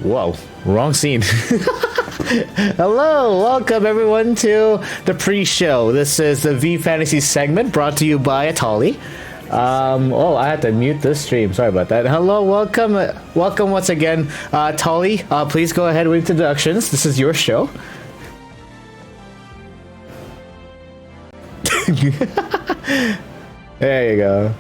Whoa, wrong scene. Hello, welcome everyone to the pre-show. This is the VFANTASY segment brought to you by Atoli. Oh, I had to mute this stream. Sorry about that. Hello, welcome once again, Atoli. Please go ahead with introductions. This is your show. There you go.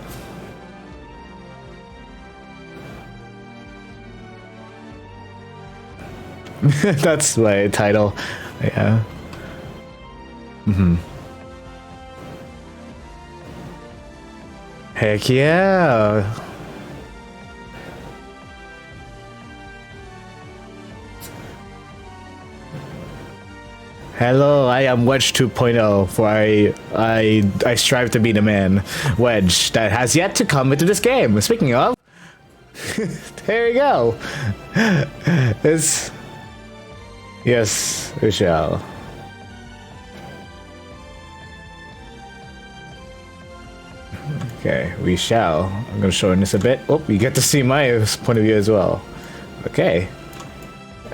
That's my title. Yeah. Heck yeah. Hello, I am Wedge 2.0, for I strive to be the man, Wedge, that has yet to come into this game. Speaking of, there you go. Yes, we shall. Okay, we shall. I'm gonna shorten this a bit. Oh, you get to see my point of view as well. Okay.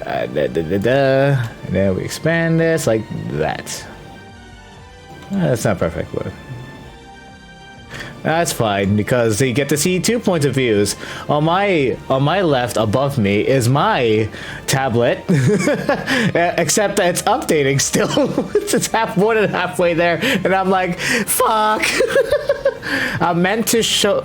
And then we expand this like that. That's not perfect, but that's fine because you get to see 2 points of views. On my left above me is my tablet, except that it's updating still. It's more than halfway there, and I'm like, fuck. I meant to show,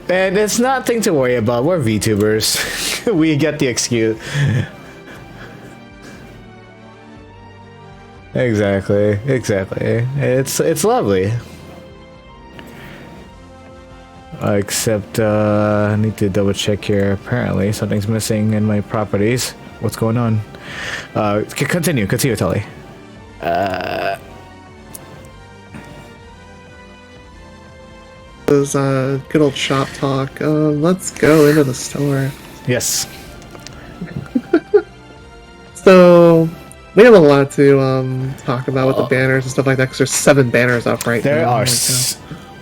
and it's nothing to worry about. We're VTubers. We get the excuse. Exactly. It's lovely. Except I need to double check here. Apparently something's missing in my properties. What's going on? Continue, Tully. This is good old shop talk. Let's go into the store. Yes. So we have a lot to talk about with the banners and stuff like that, because there's 7 banners up right now.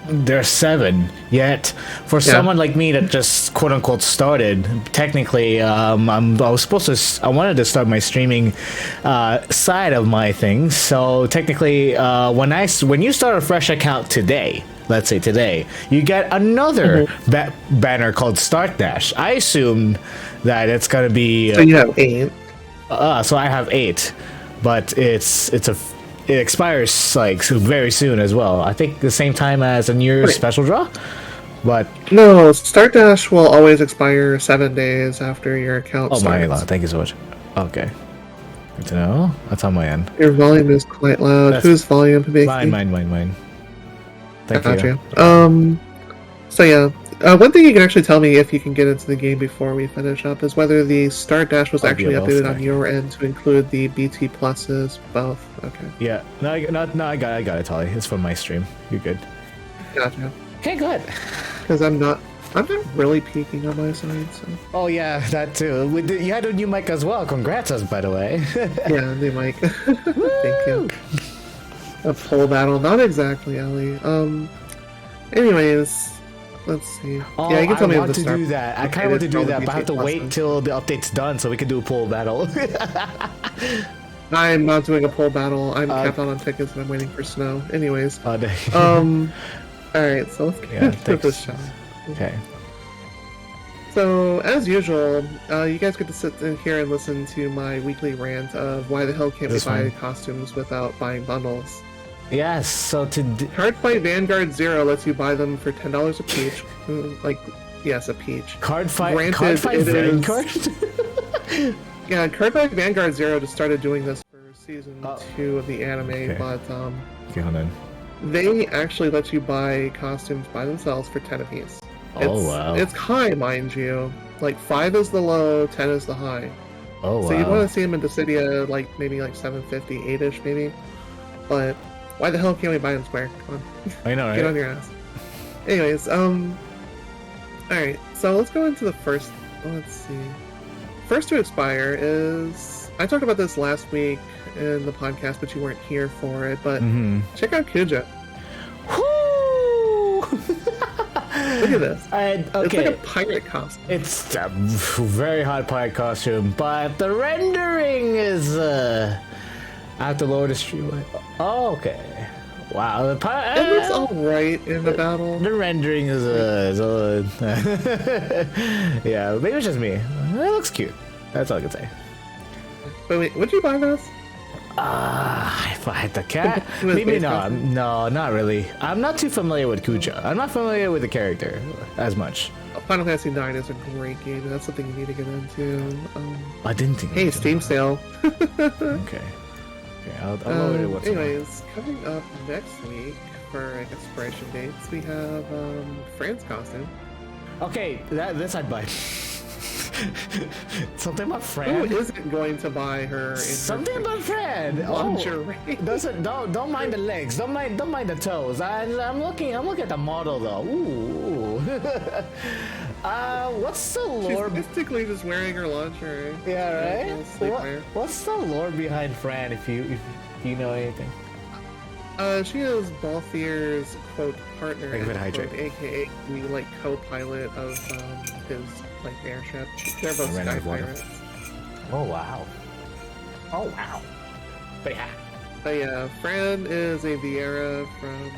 There are 7. Yet, for someone like me that just quote unquote started, technically, I wanted to start my streaming side of my things. So technically, when you start a fresh account today, let's say today, you get another banner called Start Dash. I assume that it's gonna be. So you have 8. So I have 8, but it expires like very soon as well. I think the same time as a New Year's special draw. But no, Start Dash will always expire 7 days after your account starts. My God, thank you so much. Okay, good to know. That's on my end. Your volume is quite loud. Whose volume? Mine. Thank you. So yeah. One thing you can actually tell me if you can get into the game before we finish up is whether the Start Dash was actually updated on your end to include the BT pluses, both. Okay. Yeah. No, I got it, Tolly. It's from my stream. You're good. Gotcha. Okay, good. Because I'm not really peeking on my side, so. Oh yeah, that too. You had a new mic as well. Congrats us, by the way. Yeah, new mic. Thank you. A full battle, not exactly, Ellie. Anyways. Let's see. Oh, yeah, you can tell me I want to do that. I kind of want to do that, but I have to wait till the update's done so we can do a pool battle. I'm not doing a pool battle. I'm capped out on tickets and I'm waiting for snow. Anyways. Alright, so let's get into this show. Okay. So, as usual, you guys get to sit in here and listen to my weekly rant of why the hell can't we buy costumes without buying bundles. Yes, so Cardfight Vanguard Zero lets you buy them for $10 a peach. Yes, a peach. Cardfight Vanguard? Yeah, Cardfight Vanguard Zero just started doing this for season 2 of the anime, but okay, hold on. They actually let you buy costumes by themselves for 10 apiece. Wow. It's high, mind you. Like 5 is the low, 10 is the high. Oh wow. So you'd want to see them in Dissidia maybe like 750, 8-ish maybe. But why the hell can't we buy them square? Come on. I know, right? Get on your ass. Anyways, alright, so let's go into the first. Let's see. First to expire is. I talked about this last week in the podcast, but you weren't here for it. But check out Kuja. Woo! Look at this. Okay. It's like a pirate costume. It's a very hot pirate costume, but the rendering is. I have to lower the stream. Oh, okay. Wow, the pirate. It looks alright in the battle. The rendering is yeah, maybe it's just me. It looks cute. That's all I can say. But wait, would you buy this? If I had the cat, maybe no. No, not really. I'm not too familiar with Kuja. I'm not familiar with the character as much. Final Fantasy IX is a great game, and that's something you need to get into. I didn't think. Hey, Steam sale. Okay. I'll lower it. What's anyways, coming up next week for expiration dates, we have Fran's costume. Okay, this I'd buy. Something about Fran. Who isn't going to buy her? In Something about Fran. Lingerie. Don't mind the legs. Don't mind the toes. I'm looking at the model though. Ooh. What's the lore? She's basically just wearing her lingerie. Yeah, right. What's the lore behind Fran? If you know anything. She is Balthier's quote partner, quote, aka the co-pilot of his airship. They're both sky pirates. Oh wow! But yeah, Fran is a Vieira from.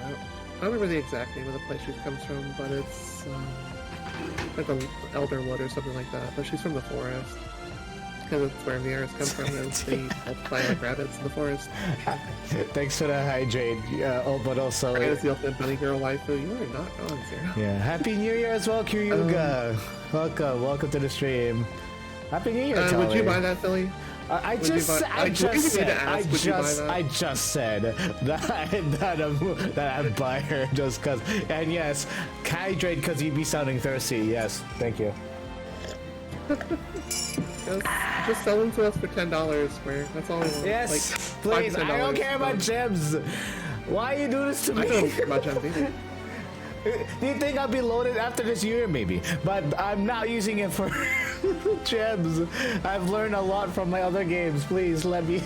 I don't remember the exact name of the place she comes from, but it's like the Elderwood or something like that. But she's from the forest. Because it's where Vieiras come from, is they multiply like rabbits in the forest. Thanks for the hydrate. But also... Fran is the ultimate bunny girl waifu. You are not gone, Zero. Yeah, Happy New Year as well, Kyuga. Welcome to the stream. Happy New Year, would you buy that, Philly? I just said that I'd buy her just because. And yes, hydrate because you'd be sounding thirsty. Yes, thank you. Just sell them to us for $10, Square. That's all we want. Yes, please. I don't care about gems. Why you do this to me? I don't care about gems either. Do you think I'll be loaded after this year? Maybe, but I'm not using it for gems. I've learned a lot from my other games. Please let me.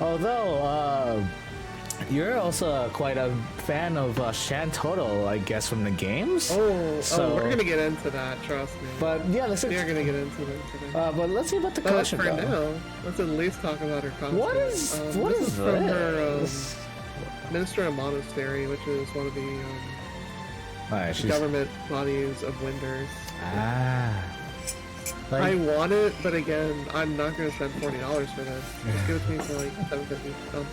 Although, you're also quite a fan of Shantoto, I guess, from the games. So we're gonna get into that. Trust me. But yeah, we're gonna get into it today. But let's see about the collection. For now, let's at least talk about her costume. What is this? From her Minister of Monastery, which is one of the government bodies of Winders. I want it, but again, I'm not going to spend $40 for this. Just give it to me for like $7.50.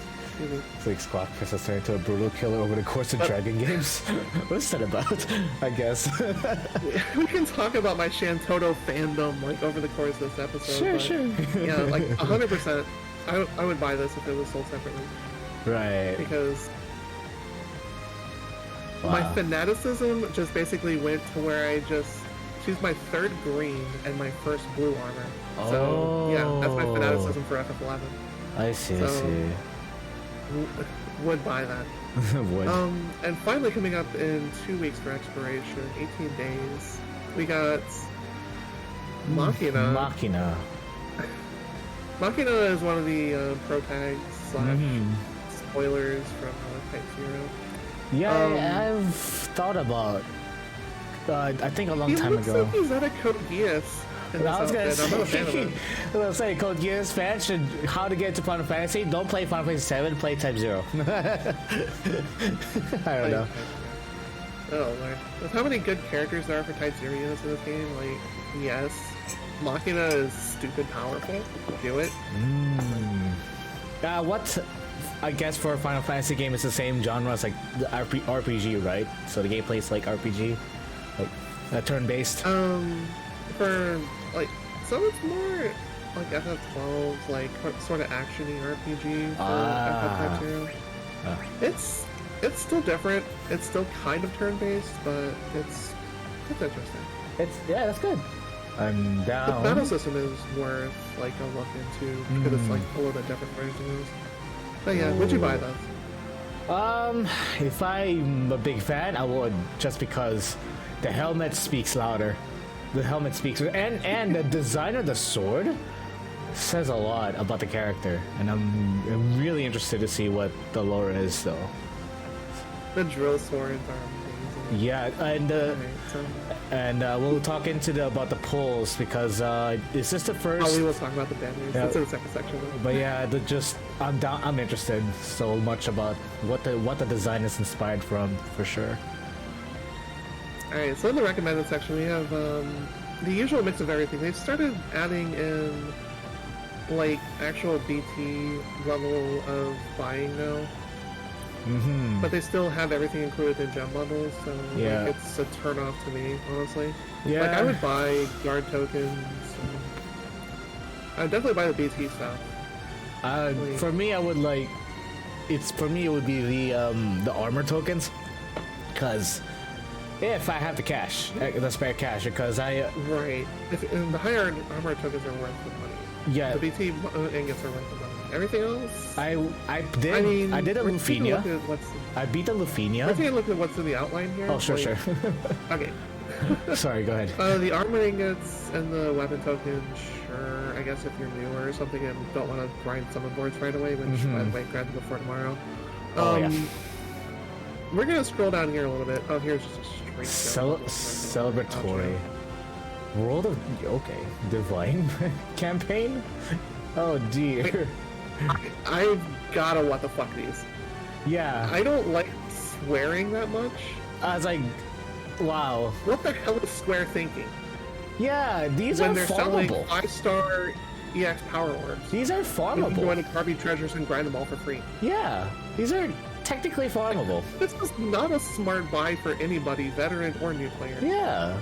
It's like Squawk Princess turned into a brutal killer over the course of Dragon games. What is that about? I guess. We can talk about my Shantoto fandom over the course of this episode. Sure. Yeah, 100%. I would buy this if it was sold separately. Right. Because my fanaticism just basically went to where she's my third green and my first blue armor. So yeah, that's my fanaticism for FF11. I see. Would buy that. Would. And finally coming up in 2 weeks for expiration, 18 days, we got Machina. Machina is one of the pro tags / spoilers from Type 0. Yeah, I've thought about. I think a long time ago. Like he's at a Code Geass. I was gonna say Code Geass fans should how to get to Final Fantasy. Don't play Final Fantasy 7. Play Type 0. I don't know. Oh Lord! With how many good characters there are for Type 0 units in this game, yes, Machina is stupid powerful. Do it. What? I guess for a Final Fantasy game, it's the same genre as the RPG, right? So the gameplay is like RPG, turn-based. For some it's more like FF12, sort of actiony RPG for FF2. It's still different. It's still kind of turn-based, but it's interesting. That's good. I'm down. The battle system is worth a look into because it's a little bit different versions. But yeah, would you buy those? If I'm a big fan, I would, just because the helmet speaks louder. The helmet speaks, and the design of the sword says a lot about the character, and I'm really interested to see what the lore is, though. The drill swords are amazing. Yeah, and we'll talk about the polls because is this the first? Oh, we will talk about the banners. Yeah. That's in the second section. But yeah, I'm interested so much about what the design is inspired from for sure. All right, so in the recommended section we have the usual mix of everything. They've started adding in like actual BT level of buying now. Mm-hmm. But they still have everything included in gem bundles, so yeah. like, it's a turn off to me, honestly. Yeah. Like I would buy guard tokens. I would definitely buy the BT stuff. For me, I would like. It would be the armor tokens, because if I have the cash, the spare cash, because right. And the higher armor tokens are worth the money. Yeah. The BT ingots are worth the money. Everything else? I did a Lufinia. I beat the Lufinia. We're taking a look at what's in the outline here. Oh, sure, sure. Okay. Sorry, go ahead. The armor ingots and the weapon tokens, sure. I guess if you're newer or something and don't want to grind summon boards right away, which, by the way, grab them before tomorrow. Yeah. We're going to scroll down here a little bit. Oh, here's just a straight celebratory. World of... Okay. Divine campaign? Oh, dear. Wait, I've gotta what the fuck these. Yeah. I don't like swearing that much. I was like, wow. What the hell is Square thinking? Yeah, these when are they're farmable. selling 5-star EX power orbs. These are farmable. You can go into Carby Treasures and grind them all for free. Yeah, these are technically farmable. This is not a smart buy for anybody, veteran or new player. Yeah.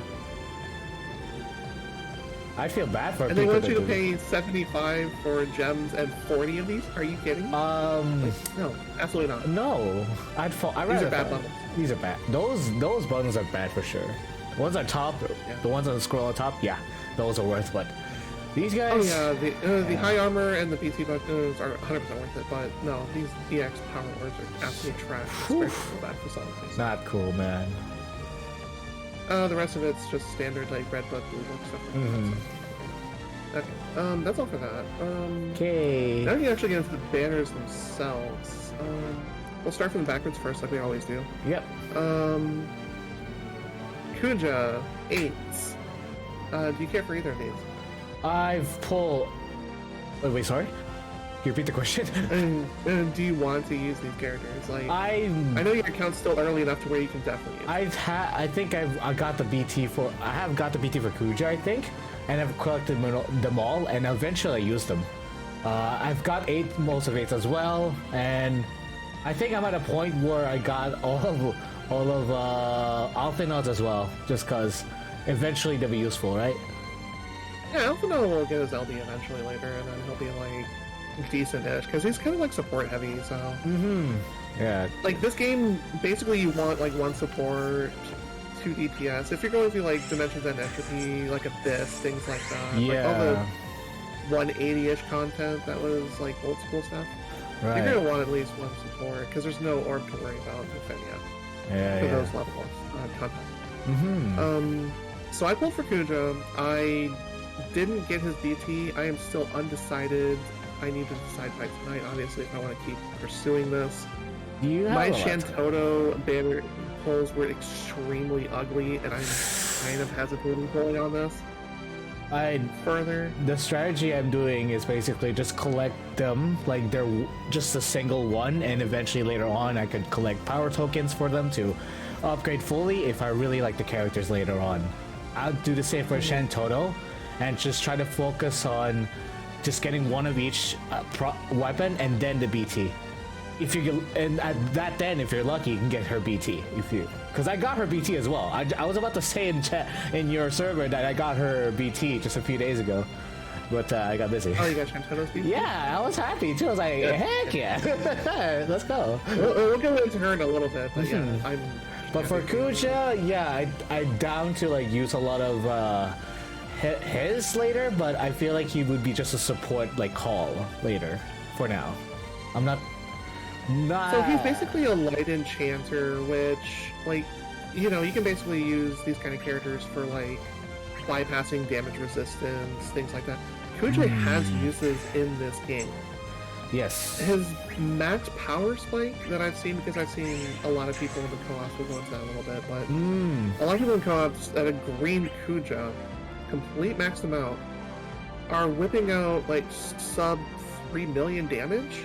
I feel bad for people. And they want you to pay $75 for gems and 40 of these? Are you kidding? No, absolutely not. No, These are bad bundles. These are bad. Those bundles are bad for sure. The ones on top, the ones on the scroll on top, yeah, those are worth. But these guys, oh yeah, the high armor and the BT bundles are 100% worth it. But no, these EX power orbs are absolutely trash. Especially bad for some reason. Not cool, man. The rest of it's just standard like red book, blue book stuff like that. Okay. That's all for that. Okay. Now we can actually get into the banners themselves. We'll start from the backwards first, like we always do. Yep. Kuja 8. Do you care for either of these? I've pulled. Wait, sorry. Can you repeat the question? and do you want to use these characters? Like, I know your account's still early enough to where you can definitely use them. I think I got the BT for. I have got the BT for Kuja, I think, and I've collected them all, and eventually I used them. I've got most of 8s as well, and I think I'm at a point where I got all of Alphinaud as well, just because eventually they'll be useful, right? Yeah, Alphinaud will get his LD eventually later, and then he'll be like decent-ish, because he's kind of like support heavy, so... Yeah. Like, this game, basically you want like 1 support, 2 DPS. If you're going through like Dimensions and Entropy, like Abyss, things like that. Yeah. Like all the 180-ish content that was like old school stuff. Right. You're gonna want at least 1 support, because there's no orb to worry about with any yet. For those levels content. So I pulled for Kuja. I didn't get his BT. I am still undecided. I need to decide by tonight, obviously, if I want to keep pursuing this. My Shantoto banner pulls were extremely ugly, and I'm kind of hesitating pulling on this. The strategy I'm doing is basically just collect them, like they're just a single one, and eventually later on I could collect power tokens for them to upgrade fully if I really like the characters later on. I'll do the same for Shantoto, and just try to focus on just getting 1 of each weapon and then the BT. If you and at that then, if you're lucky, you can get her BT. Because I got her BT as well. I was about to say in chat in your server that I got her BT just a few days ago, but I got busy. Oh, you got Shantoto's BT? Yeah, I was happy too. I was like, heck yeah, let's go. We'll go into her in a little bit, but yeah, But for Kuja, yeah, I down to like use a lot of his later, but I feel like he would be just a support like call later. For now, I'm not. So he's basically a light enchanter, which, like, you know, you can basically use these kind of characters for, like, bypassing damage resistance, things like that. Kuja has uses in this game. Yes. His max power spike that I've seen, because I've seen a lot of people in the co-ops, we'll go into that a little bit, but a lot of people in co-ops at a green Kuja, complete maxed them out, are whipping out like sub 3 million damage,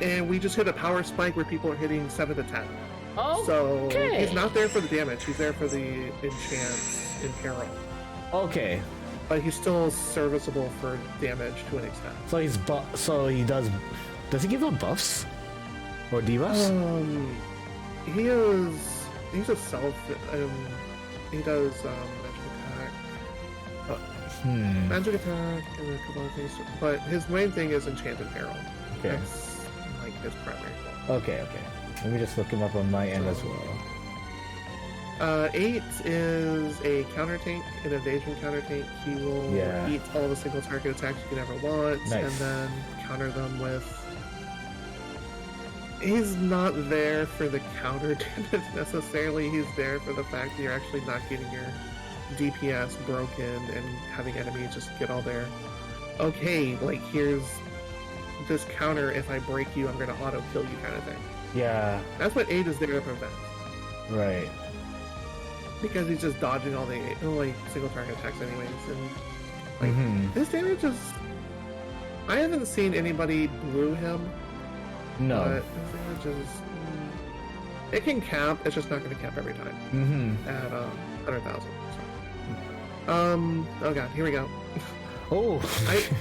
and we just hit a power spike where people are hitting 7 to 10. Oh, so he's not there for the damage, he's there for the enchant in peril. Okay. But he's still serviceable for damage to an extent. So he's so he does he give out buffs? Or debuffs? He's a self, he does magic attack. Magic attack and a couple of things. But his main thing is enchant and peril. Okay. That's like his primary goal. Okay. Let me just look him up on my end as well. 8 is a counter tank, an evasion counter tank. He will eat all the single target attacks you could ever want, and then counter them with. He's not there for the counter damage necessarily. He's there for the fact that you're actually not getting your DPS broken and having enemies just get all their. Okay, like here's this counter. If I break you, I'm gonna auto kill you, kind of thing. Yeah. That's what 8 is there to prevent. Right. Because he's just dodging all the single target attacks anyways, and his damage is. I haven't seen anybody blue him. No. But his damage is. It can cap. It's just not going to cap every time. At 100,000. So. Oh god, here we go. Oh.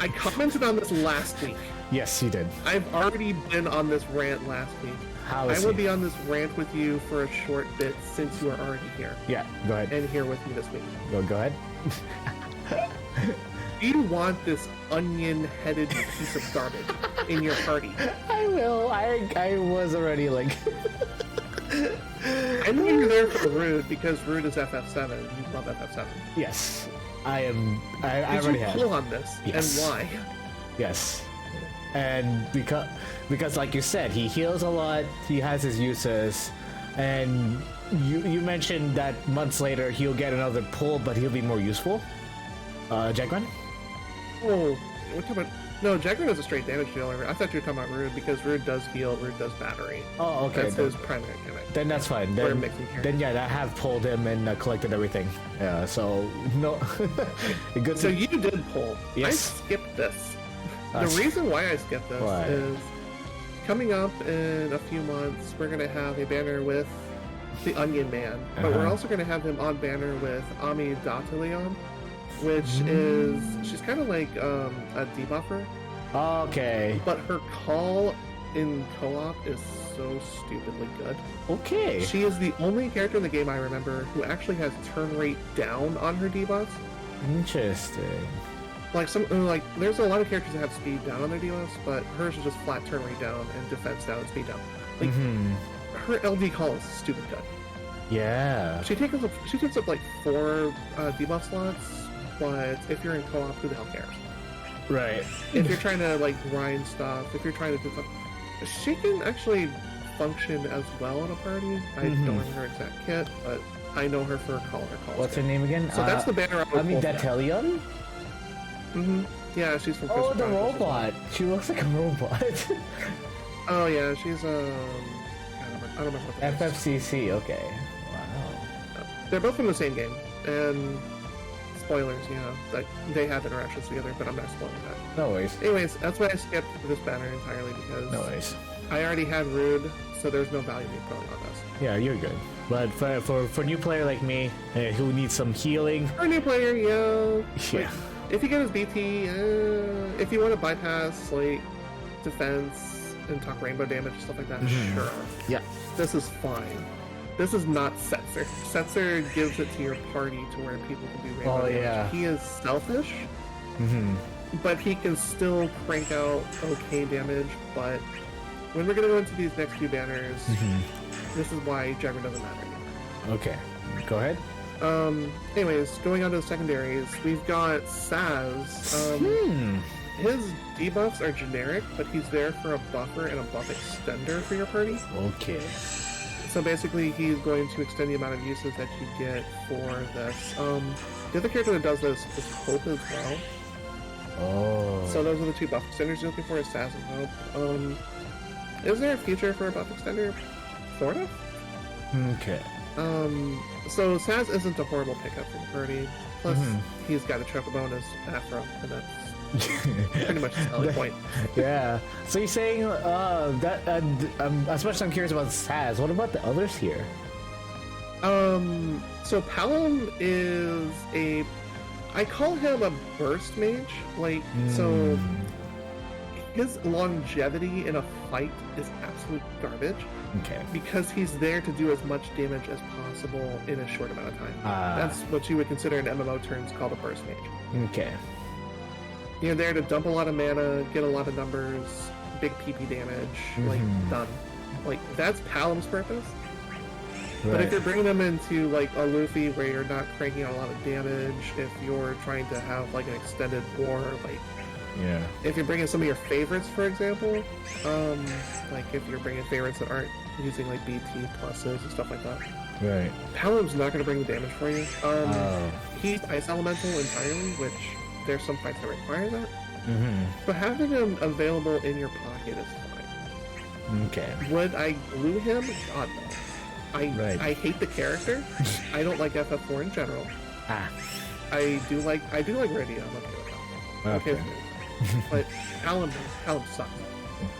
I commented on this last week. Yes, you did. I've already been on this rant last week. I will be on this rant with you for a short bit since you are already here. Yeah, go ahead. And here with me this week. Go ahead. Do you want this onion-headed piece of garbage in your party? I will. I was already like... I know you're there for Rude, because Rude is FF7. You love FF7. Yes. I am... I already have. Did you pull on this? Yes. And why? Yes. And because like you said, he heals a lot, he has his uses, and you mentioned that months later he'll get another pull, but he'll be more useful. Jagran? Oh, we're talking about... No, Jagran is a straight damage dealer. I thought you were talking about Rude, because Rude does heal, Rude does battery. Oh, okay. That's his primary gimmick. Then that's fine. Then yeah, I have pulled him and collected everything. Yeah, so no. Good. So you did pull. Yes. I skipped this. The reason why I skipped this is coming up in a few months, we're going to have a banner with the Onion Man, but we're also going to have him on banner with Ami Datalion, which is, she's kind of like a debuffer. Okay. But her call in co-op is so stupidly good. Okay. She is the only character in the game I remember who actually has turn rate down on her debuffs. Interesting. Like there's a lot of characters that have speed down on their debuffs, but hers is just flat turn rate down and defense down and speed down. Like her LD call is stupid good. Yeah. She takes up like 4 debuff slots, but if you're in co-op, who the hell cares? Right. If you're trying to like grind stuff, if you're trying to do something, she can actually function as well in a party. I don't remember her exact kit, but I know her for her calls. What's her name again? So that's the banner. I mean, Datelion? Yeah, she's from. Oh, the robot. She looks like a robot. Oh yeah, she's I don't remember what the FFCC. Okay. Wow. They're both from the same game, and spoilers, like they have interactions together, but I'm not spoiling that. No worries. Anyways, that's why I skipped this banner entirely, because no worries. I already had Rude, so there's no value me putting on this. Yeah, you're good. But for a new player like me, who needs some healing, for a new player, yeah. Yeah. Like, if you get his BT, if you want to bypass like defense and talk rainbow damage and stuff like that, sure. Yeah. This is fine. This is not Setzer. Setzer gives it to your party to where people can do rainbow damage. Yeah. He is selfish, but he can still crank out okay damage. But when we're going to go into these next few banners, this is why Jagger doesn't matter anymore. Okay. Go ahead. Anyways, going on to the secondaries, we've got Saz. His debuffs are generic, but he's there for a buffer and a buff extender for your party. Okay. So basically, he's going to extend the amount of uses that you get for this. The other character that does this is Hope as well. Oh. So those are the two buff extenders you're looking for, is Saz and Hope. Is there a future for a buff extender? Sort of? Okay. So Saz isn't a horrible pickup for the party. Plus, he's got a chocobo as Afro, and that's pretty much his selling point. Yeah. So you're saying that? Especially I'm curious about Saz. What about the others here? So Palom is I call him a burst mage. Like, so his longevity in a fight is absolute garbage. Okay. Because he's there to do as much damage as possible in a short amount of time. That's what you would consider in MMO terms called a burst mage. Okay. You're there to dump a lot of mana, get a lot of numbers, big PP damage, like, done. Like, that's Palom's purpose. Right. But if you're bringing them into, like, a Luffy where you're not cranking out a lot of damage, if you're trying to have, like, an extended war, like... Yeah. If you're bringing some of your favorites, for example, like if you're bringing favorites that aren't using like BT pluses and stuff like that, right? Palom's not going to bring the damage for you. He's Ice Elemental entirely, which there's some fights that require that. But having him available in your pocket is fine. Okay. Would I glue him? God no. I hate the character. I don't like FF4 in general. I do like Rydia. I'm okay with that. Okay with it. But Palom sucks.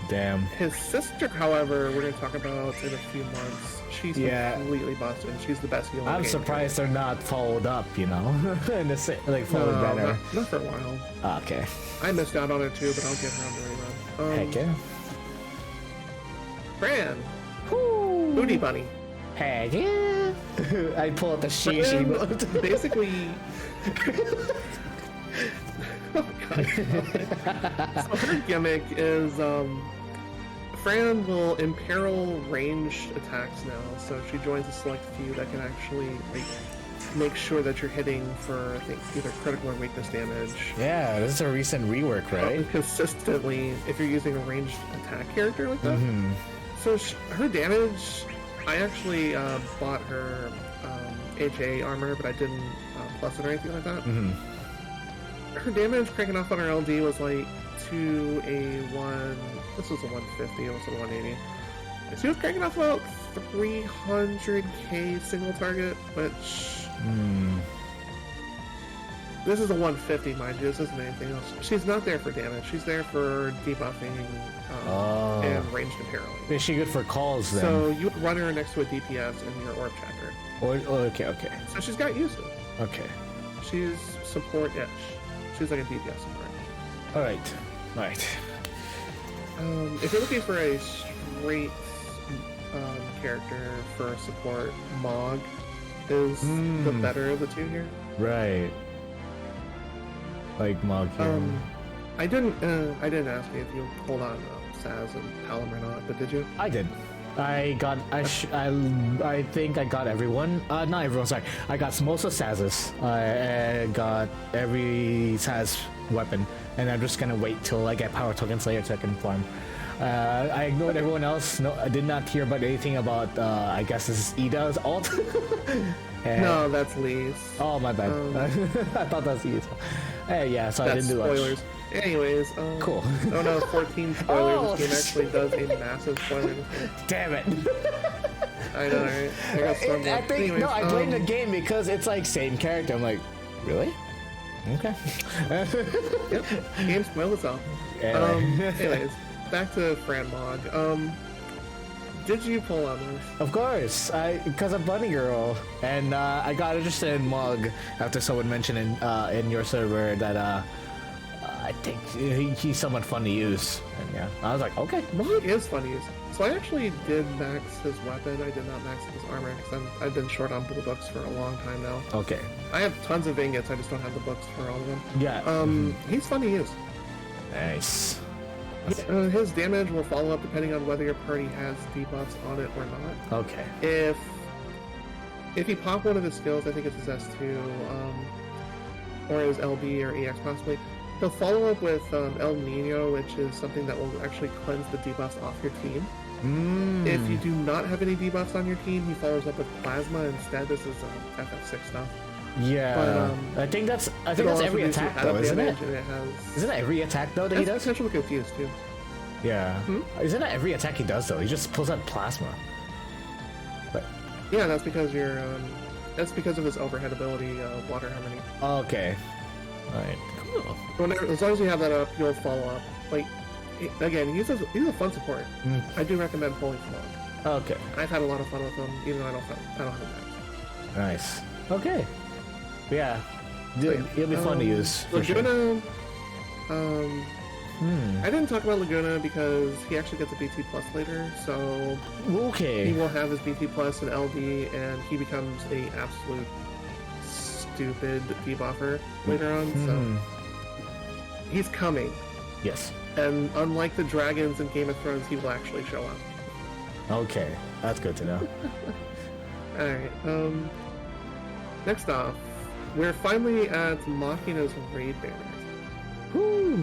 Damn. His sister, however, we're going to talk about in a few months. She's completely busted, and she's the best healer. I'm surprised they're not followed up, you know? Like, followed better. Not for a while. Okay. I missed out on her too, but I'll get her on the rerun. Heck yeah. Fran! Booty Bunny. Heck yeah! I pull out the Shishi mode. Basically... Oh god. So her gimmick is Fran will imperil ranged attacks now, so she joins a select few that can actually like make sure that you're hitting for I think either critical or weakness damage. Yeah, this is a recent rework, right? Consistently, if you're using a ranged attack character like that. So her damage, I actually bought her HA armor, but I didn't plus it or anything like that. Her damage cranking off on her LD was like to a 1... This was a 150, it was a 180. She was cranking off about 300k single target, which... This is a 150, mind you, this isn't anything else. She's not there for damage, she's there for debuffing and ranged imperiling. Is she good for calls then? So you would run her next to a DPS in your orb tracker. Okay. So she's got uses. Okay. She's support-ish. She's like a DPS support. Alright. If you're looking for a straight character for support, Mog is the better of the two here. Right. Like Mog here. I didn't ask you if you pulled on Saz and Palom or not, but did you? I did. I think I got everyone. Not everyone, sorry. I got most of Saz's. I got every Saz weapon. And I'm just gonna wait till I get Power Token Slayer so I can farm. I ignored everyone else. No, I did not hear about anything about, I guess this is Ida's ult. No, that's Lee's. Oh, my bad. I thought that was Ida's. Yeah, so I didn't do spoilers. much. Anyways, cool. Oh no, 14 spoilers. This game actually does a massive spoiler. Damn it. I know, right? I think, anyways, no, I blame the game because it's like same character. I'm like, really? Okay. Yep, game spoiled itself. Anyways, back to Fran Mog. Did you pull on this? Of course, because I'm Bunny Girl, and I got interested in Mog after someone mentioned in your server that I think he's somewhat fun to use. And yeah, I was like, okay. Mog is fun to use. So I actually did max his weapon. I did not max his armor because I've been short on blue books for a long time now. Okay. I have tons of ingots. I just don't have the books for all of them. Yeah. He's fun to use. Nice. His damage will follow up depending on whether your party has debuffs on it or not. Okay. If you pop one of his skills, I think it's his S2, or his LB or EX possibly, he'll follow up with El Nino, which is something that will actually cleanse the debuffs off your team. If you do not have any debuffs on your team, he follows up with Plasma instead. This is FF6 stuff. Yeah, but, I think that's it'll also every do some attack though, isn't it? damage, and it has... Isn't that every attack though that he does? potential to confuse too. Yeah. Isn't that every attack he does though? He just pulls out plasma. But Yeah, that's because that's because of his overhead ability, Water Harmony. okay. Alright, cool. Whenever, as long as you have that up, you'll follow up. Like, again, he's a fun support. I do recommend pulling him up. Okay. I've had a lot of fun with him, even though I don't have him back. Nice. Okay. Yeah. It'll be fun to use. For Laguna, sure. I didn't talk about Laguna because he actually gets a BT Plus later, so Okay. he will have his BT Plus and LD, and he becomes a absolute stupid debuffer later on, so he's coming. Yes. And unlike the dragons in Game of Thrones, he will actually show up. Okay. That's good to know. Alright, next off, we're finally at Machina's raid banners. Woo!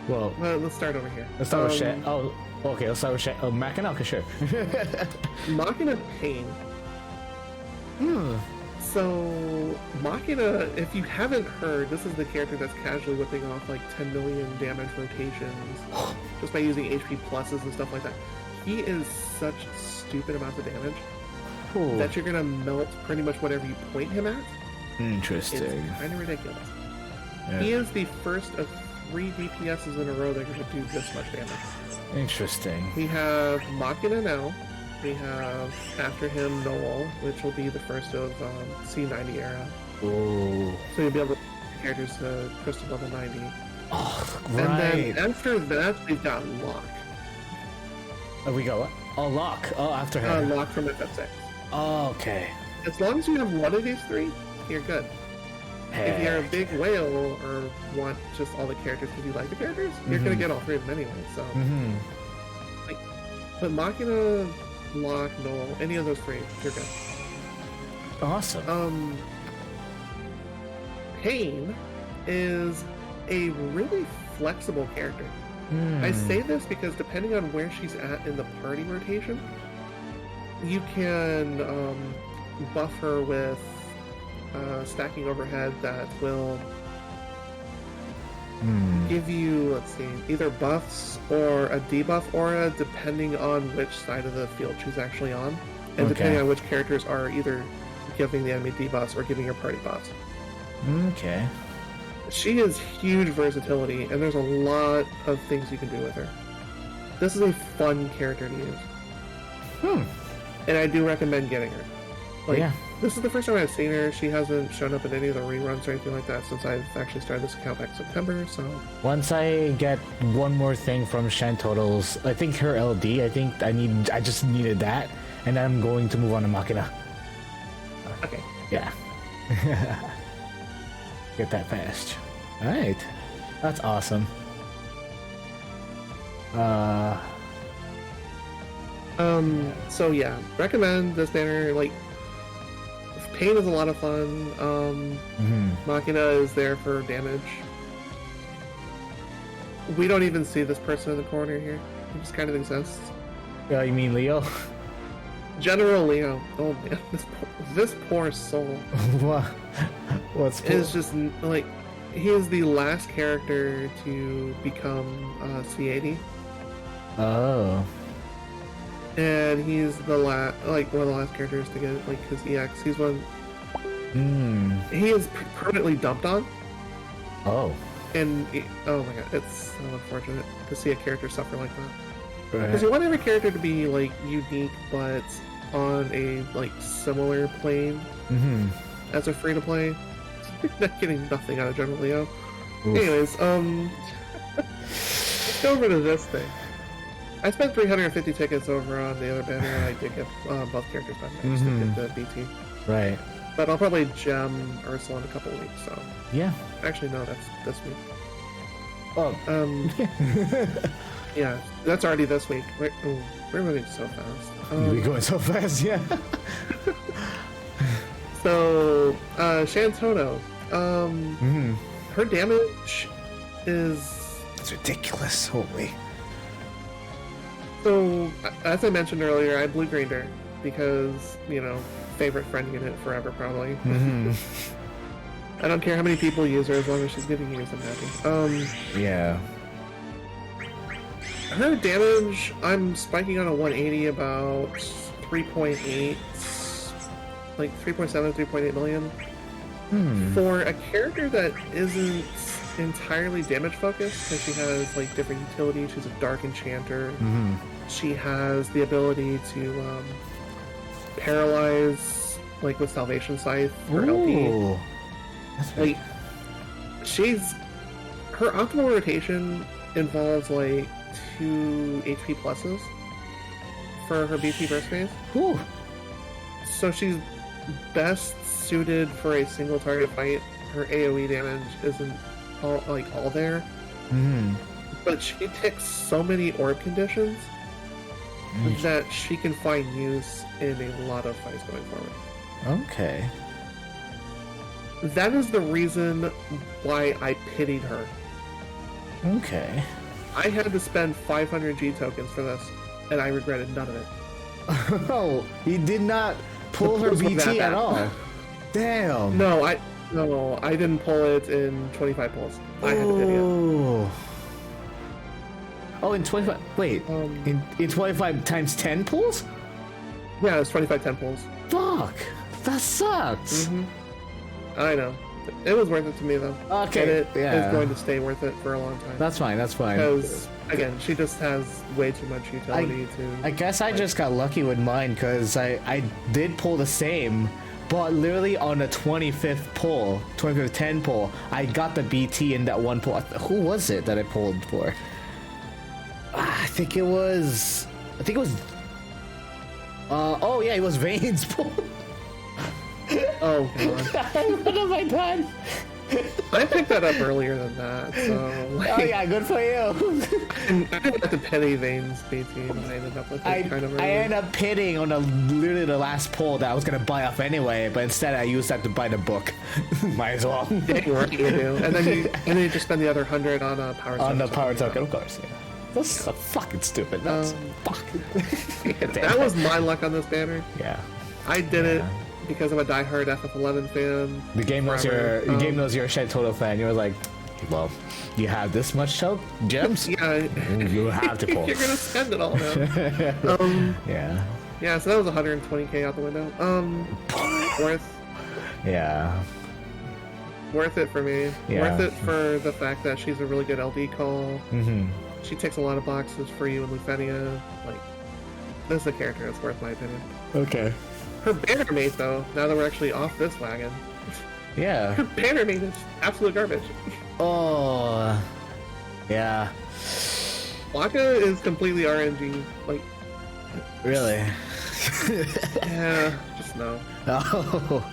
Well, Let's start over here. let's start with Shet. Oh, okay. Let's start with Shet. Oh, Machina? Okay, sure. Machina Pain. So, Machina, if you haven't heard, this is the character that's casually whipping off like 10 million damage rotations just by using HP pluses and stuff like that. He is such stupid amounts of damage that you're gonna melt pretty much whatever you point him at. Interesting. It's kind of ridiculous. Yeah. He is the first of 3 DPSs in a row that are gonna do this much damage. Interesting. We have Machina now. We have, after him, Noel, which will be the first of C90 era. Oh. So you'll be able to get characters to crystal level 90. Oh, right. And then after that, we've got Locke. Oh, we go what? Oh, Locke. Oh, after her. Locke from FF6. Oh, okay. As long as you have one of these 3, you're good. If you're a big whale or want just all the characters because you like the characters, you're gonna get all 3 of them anyway. So, but Machina, Locke, Noel, any of those 3, you're good. Awesome. Pain is a really flexible character. I say this because depending on where she's at in the party rotation, you can buff her with stacking overhead that will give you, let's see, either buffs or a debuff aura depending on which side of the field she's actually on, and depending on which characters are either giving the enemy debuffs or giving your party buffs. Okay. She has huge versatility, and there's a lot of things you can do with her. This is a fun character to use. And I do recommend getting her. Like, this is the first time I've seen her. She hasn't shown up in any of the reruns or anything like that since I've actually started this account back in September, so... Once I get one more thing from Shen Totals, I think her LD, I just needed that, and then I'm going to move on to Machina. Okay. Yeah. Get that fast. Alright. That's awesome. So yeah, recommend this banner. Like, Pain is a lot of fun. Machina is there for damage. We don't even see this person in the corner here. He just kind of exists. You mean Leo? General Leo. Oh man, this poor soul. What's cool? Is just like, he is the last character to become C80. Oh. And he's the one of the last characters to get like his EX. He's one. He is permanently dumped on. Oh. And oh my god, it's so unfortunate to see a character suffer like that. Right. Because you want every character to be like unique, but on a like similar plane as a free to play. Not getting nothing out of General Leo. Oof. Anyways, let's go over to this thing. I spent 350 tickets over on the other banner, and I did get both characters back. I just didn't get the BT. Right. But I'll probably gem Ursula in a couple weeks, so... Yeah. Actually, no, that's this week. Oh. Yeah, that's already this week. We're moving so fast. We're going so fast, yeah. So, Shantono. Her damage is... It's ridiculous, holy. So, as I mentioned earlier, I blue-greened her. because, you know, favorite friend unit forever, probably. Mm-hmm. I don't care how many people use her, as long as she's getting used, I'm happy. Yeah. Her damage, I'm spiking on a 180 about 3.8, like 3.7, 3.8 million. For a character that isn't entirely damage focused, because she has like different utilities. She's a dark enchanter. She has the ability to paralyze, like with Salvation Scythe for LP. That's Like, her optimal rotation involves like 2 HP pluses for her BT burst phase. Ooh. So she's best suited for a single target fight. Her AoE damage isn't all there. But she ticks so many orb conditions that she can find use in a lot of fights going forward. Okay. That is the reason why I pitied her. Okay. I had to spend 500 G tokens for this, and I regretted none of it. Oh, he did not pull her BT at all. Damn. No, I didn't pull it in 25 pulls. I had to pity it. Oh, in 25. Wait, in 25 times 10 pulls? Yeah, it's 25 10 pulls. Fuck, that sucks. I know. It was worth it to me though. Okay, and it yeah. is going to stay worth it for a long time. That's fine. That's fine. Because again, she just has way too much utility to. I guess I just got lucky with mine because I did pull the same, but literally on the 25th pull, 25th 10 pull, I got the BT in that one pull. Who was it that I pulled for? I think it was. Oh yeah, it was Vane's pull. Oh god. What have I done? I picked that up earlier than that, so. Like, Oh yeah, good for you. I didn't have to pity Vane's BT, but I ended up with it kind of early. I ended up pitting on literally the last pull that I was gonna buy off anyway, but instead I used that to buy the book. Might as well. Yeah, right, you do. And then you just spend the other 100 on a power token. On the power token, of course. Yeah. That's so fucking stupid. That's fucking. That was my luck on this banner. Yeah. I did it because I'm a diehard FF11 fan. The game knows you're a Shed Total fan. You're like, well, you have this much shell gems. Yeah. You have to pull. You're gonna spend it all now. Yeah. Yeah. So that was 120k out the window. Worth it for me. Yeah. Worth it for the fact that she's a really good LD call. She ticks a lot of boxes for you in Lufenia. Like, this is a character that's worth my opinion. Okay. Her banner mate, though, now that we're actually off this wagon, Yeah. her banner mate is absolute garbage. Oh. Yeah. Waka is completely RNG. Like, Really? yeah, just no. Oh.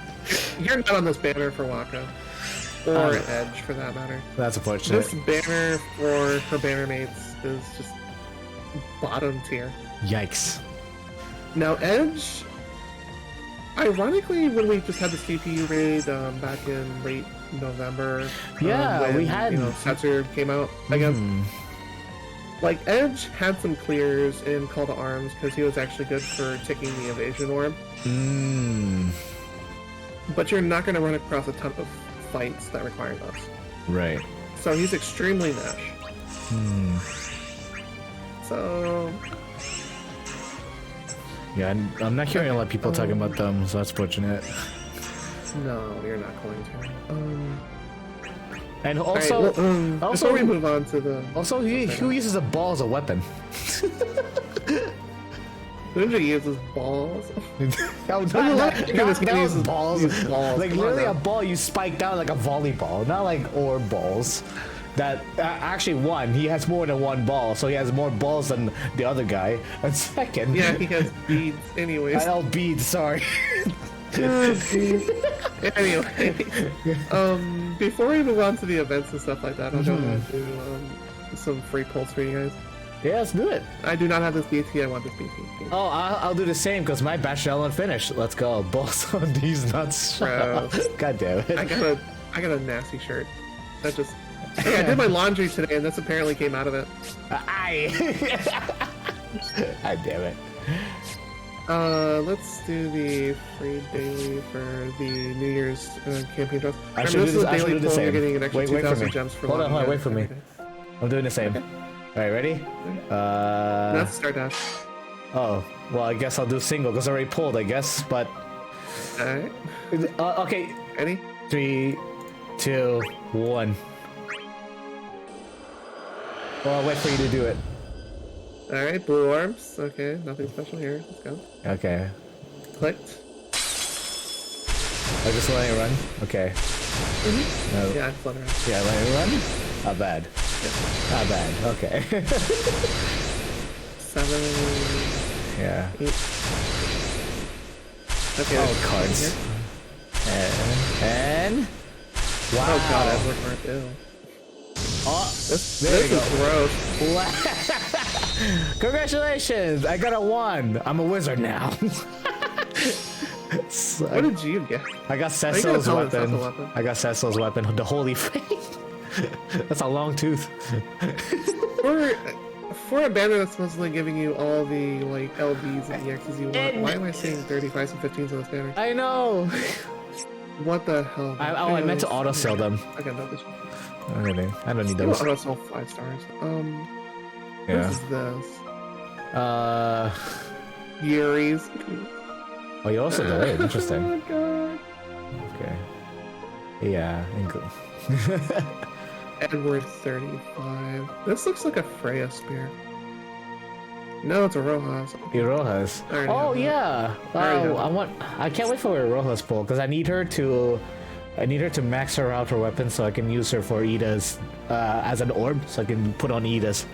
You're not on this banner for Waka. Or Edge, for that matter. That's unfortunate. This banner for her banner mates is just bottom tier. Yikes. Now, Edge, ironically, when we just had the CPU raid back in late November, Yeah, when, we had. Setzer came out, I guess. Like, Edge had some clears in Call to Arms because he was actually good for ticking the evasion orb. But you're not going to run across a ton of fights that require those. Right. So he's extremely Nash. So. Yeah, I'm not hearing a lot of people talking about them, so that's fortunate. No, you're not going to. And also, right, well, before we move on to the. Also, who uses a ball as a weapon? Ninja uses balls. That was balls. Like literally a ball you spike down like a volleyball, not like orb balls. That actually one, he has more than one ball, so he has more balls than the other guy. And second, yeah, he has beads. Anyways, beads. Sorry. Anyway, before we move on to the events and stuff like that, I'll go into some free pulls for you guys. Yeah, let's do it. I do not have this BT. I want this BT. Oh, I'll do the same because my bachelor unfinished. Let's go. Balls on these nuts. Bro. God damn it. I got a nasty shirt. That just. Hey, I did my laundry today, and this apparently came out of it. Aye. God damn it. Let's do the free daily for the New Year's campaign draws. I should do the same. You're getting an extra Wait for 2,000 me. gems for Hold on, logging wait in for me. every day. I'm doing the same. Okay. Alright, ready? That's start dash. Oh, well, I guess I'll do single because I already pulled, I guess, but... Alright. Okay. Ready? 3, 2, 1. Well, I'll wait for you to do it. Alright, blue orbs. Okay, nothing special here. Let's go. Okay. Clicked. I just let it run? Okay. Mm-hmm. No. Yeah, I flutter around. Yeah, let it run? Not bad. Yeah. Not bad. Okay. 7... Yeah. 8... Okay. Oh, cards. And... Wow. Oh god, Edward Mark, ew. Oh, This there you is gross. Wow. Congratulations! I got a 1. I'm a wizard now. So, What did you get? I got you Cecil's got Cecil's weapon. weapon. I got Cecil's weapon, the Holy Faith. That's a long tooth. For a banner that's supposedly giving you all the like LBs and EXs you want, why am I seeing 35s and 15s on this banner? I know. What the hell? I meant to auto sell them. I got no this one. I don't need You those. auto sell 5 stars. Yeah. What is this? Yuri's. Oh, you also delayed. Interesting. Oh my god. Okay. Yeah. Edward 35. This looks like a Freya spear. No, it's a Rojas. Rojas. I already Oh have that. yeah. I already have I can't wait for a Rojas pull because I need her to max her out her weapon so I can use her for Ida's as an orb so I can put on Ida's.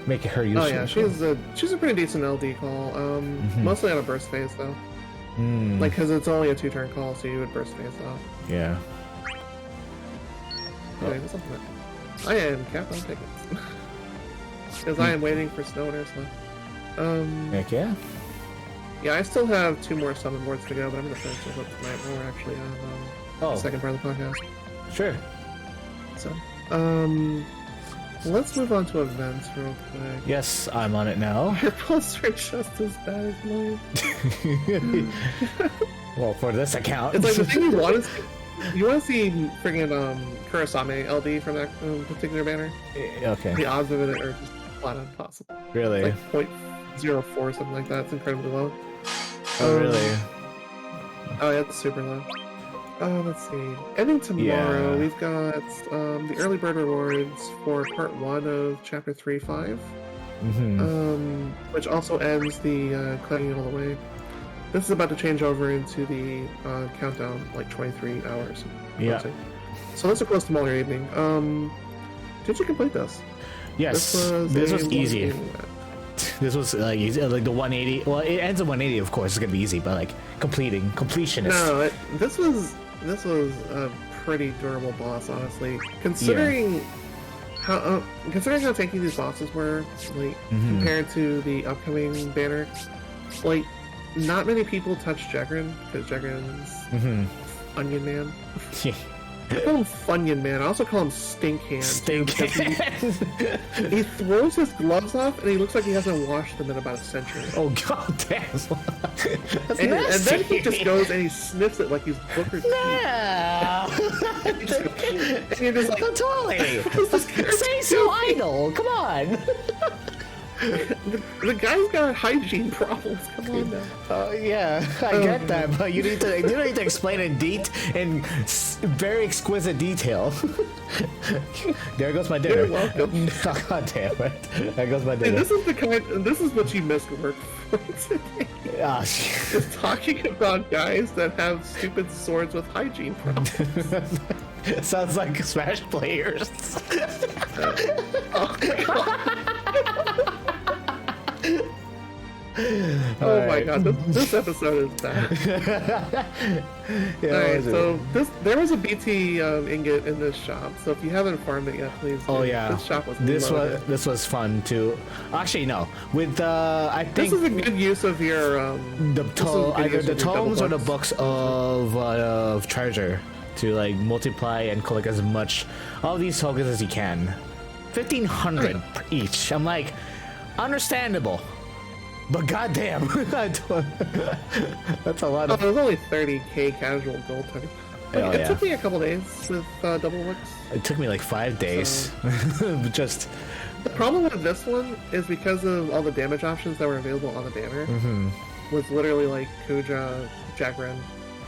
Make her useful. Oh yeah, she's a pretty decent LD call. Mostly on a burst phase though. Like, cause it's only a 2-turn call, so you would burst phase off. Yeah. Okay, what's up with that? I am capped on tickets. Because I am waiting for Snow and Ursula. Heck yeah. Yeah, I still have 2 more summon boards to go, but I'm gonna finish those up tonight when we're actually on the second part of the podcast. Sure. So, let's move on to events real quick. Yes, I'm on it now. Your pulse rate just as bad as mine. Well, for this account. It's like the thing you want to see. You want to see friggin' Kurosame LD from that particular banner? Okay. The odds of it are just flat impossible. Really? Like 0.04, something like that. It's incredibly low. Oh, really? Oh, yeah, it's super low. Let's see. Ending tomorrow, we've got the early bird rewards for part 1 of chapter 3.5, which also ends the cleaning it all the way. This is about to change over into the countdown, like 23 hours. Yeah. So that's a close to Muller evening. Did you complete this? Yes. This was easy. This was easy, like the 180. Well, it ends at 180, of course. It's gonna be easy, but like completionist. No, this was a pretty durable boss, honestly. Considering how tanky these bosses were, like compared to the upcoming banner, like not many people touch Jegrin because Jegrin's Onion Man. I call him Funyun Man. I also call him Stink Hand. Stink Hand. He throws his gloves off and he looks like he hasn't washed them in about a century. Oh god damn! That's And nasty. then he just goes and he sniffs it like he's Booker T. No. And you're just like, Totally. Say so idle. Come on. the guy's got hygiene problems. Come on now. Yeah, I get that, but you need to explain in very exquisite detail. There goes my dinner. You're welcome. God damn it! There goes my And dinner. this is what you missed work for today. Ah, Is talking about guys that have stupid swords with hygiene problems. sounds like Smash players. Oh my god, this episode is bad. Yeah, Alright, so there was a BT ingot in this shop, so if you haven't farmed it yet, please do. Oh yeah, This shop was loaded. this was fun too. Actually, no, with I think This is a good use of your either the tomes or the books. books of treasure to like multiply and collect as much of these tokens as you can. 1,500 per each. I'm like, understandable. But goddamn, that's a lot Oh, of. it was only 30k casual gold token. Oh, It yeah. took me a couple days with double looks. It took me like 5 days. Just. The problem with this one is because of all the damage options that were available on the banner. Was literally like Kuja, Jagran.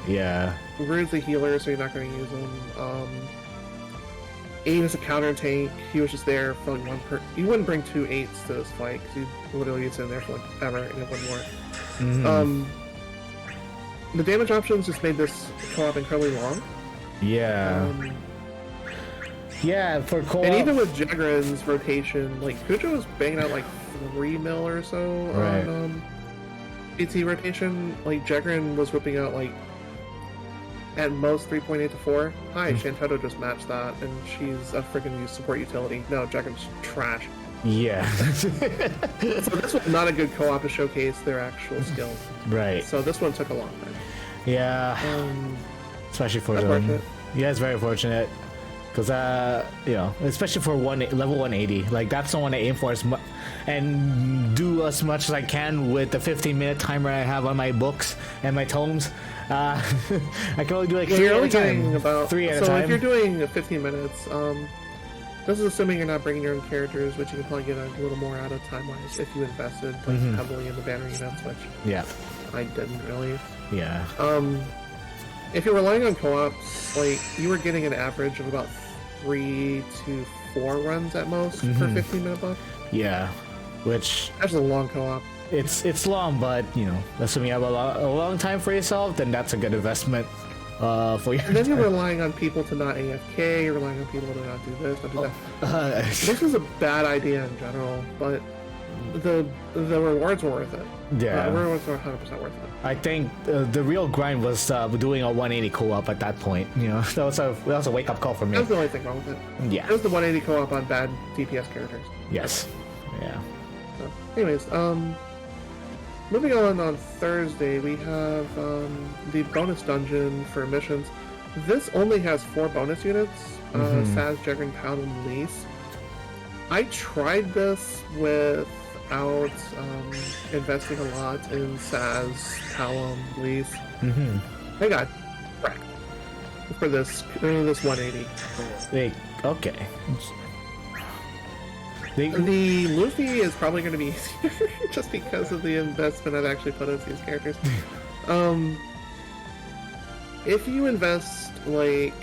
Yeah. Rude's the healer, so you're not going to use him. Aid is a counter tank. He was just there for like one per. You wouldn't bring 2 8s to this fight because you literally sit in there for like ever and it wouldn't work. The damage options just made this co-op incredibly long. Yeah. Yeah, for co-op. And even with Jagran's rotation, like Kuja was banging out like 3 mil or so on PT rotation. Like Jagran was whipping out like at most 3.8 to 4. Hi, Shantoto just matched that, and she's a freaking support utility. No, Jagran's trash. Yeah. So this was not a good co-op to showcase their actual skills. Right. So this one took a long time. Yeah. Especially for them. Yeah, it's very fortunate. Because, you know, especially for level 180, like, that's the one I aim for and do as much as I can with the 15-minute timer I have on my books and my tomes. I can only do like 3 at a time. About, 3 at a time. So if you're doing 15 minutes, this is assuming you're not bringing your own characters, which you can probably get a little more out of time-wise if you invested like, heavily in the banner units, which I didn't really. Yeah. If you're relying on co-ops, like, you were getting an average of about 3 to 4 runs at most per 15-minute buck. Yeah, which... That's a long co-op. It's long, but, you know, assuming you have a long time for yourself, then that's a good investment for you. And then you're relying on people to not AFK, you're relying on people to not do this, not do that. This is a bad idea in general, but the rewards were worth it. Yeah. The rewards were 100% worth it. I think the real grind was doing a 180 co-op at that point. You know, that was a wake-up call for me. That was the only thing wrong with it. Yeah. It was the 180 co-op on bad DPS characters. Yes. Yeah. So, anyways, moving on Thursday, we have the bonus dungeon for missions. This only has 4 bonus units, Saz, Jagran, Paladin, Lise. I tried this without investing a lot in Saz, Paladin, Lise. I got wrecked for this 180. Okay. The Luffy is probably going to be easier just because of the investment I've actually put into these characters. If you invest like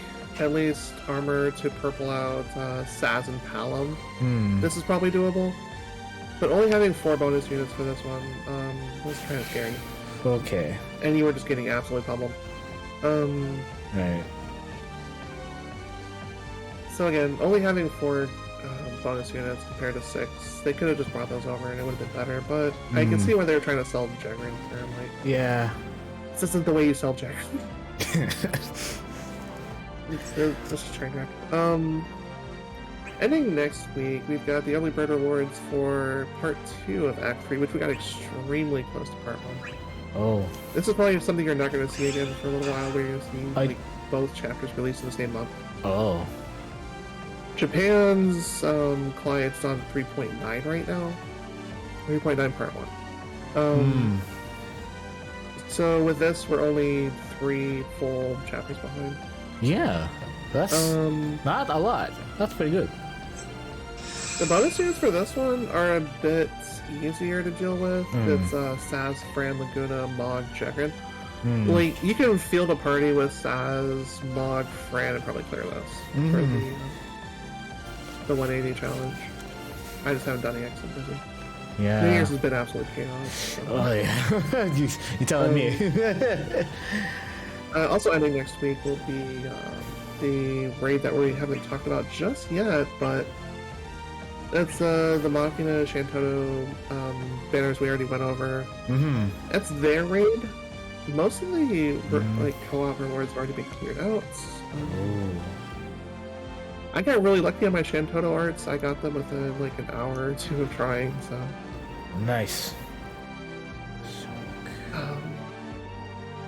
at least armor to purple out Saz and Palom, this is probably doable. But only having 4 bonus units for this one was kind of scary. Okay. And you were just getting absolutely pummeled. Right. So again, only having 4 bonus units compared to 6, they could have just brought those over and it would have been better, but I can see why they were trying to sell Jagran. I'm like, yeah. This isn't the way you sell Jagran. This is a train wreck. Ending next week, we've got the early bird rewards for part 2 of Act 3, which we got extremely close to part 1. Oh. This is probably something you're not going to see again for a little while, where you're going to see like, both chapters released in the same month. Oh. Japan's client's on 3.9 right now. 3.9 part 1. So with this, we're only 3 full chapters behind. Yeah. That's not a lot. That's pretty good. The bonus units for this one are a bit easier to deal with. It's Saz, Fran, Laguna, Mog, Jagran. Like, you can field a party with Saz, Mog, Fran, and probably clear this for the 180 challenge. I just haven't done it yet because I'm busy. Yeah. New Year's has been absolute chaos. So. Oh yeah. you telling me. Also ending next week will be the raid that we haven't talked about just yet, but it's the Machina Shantoto banners we already went over. That's their raid. Most of the like co-op rewards have already been cleared out. I got really lucky on my Shantoto arts. I got them within like an hour or 2 of trying, so... Nice.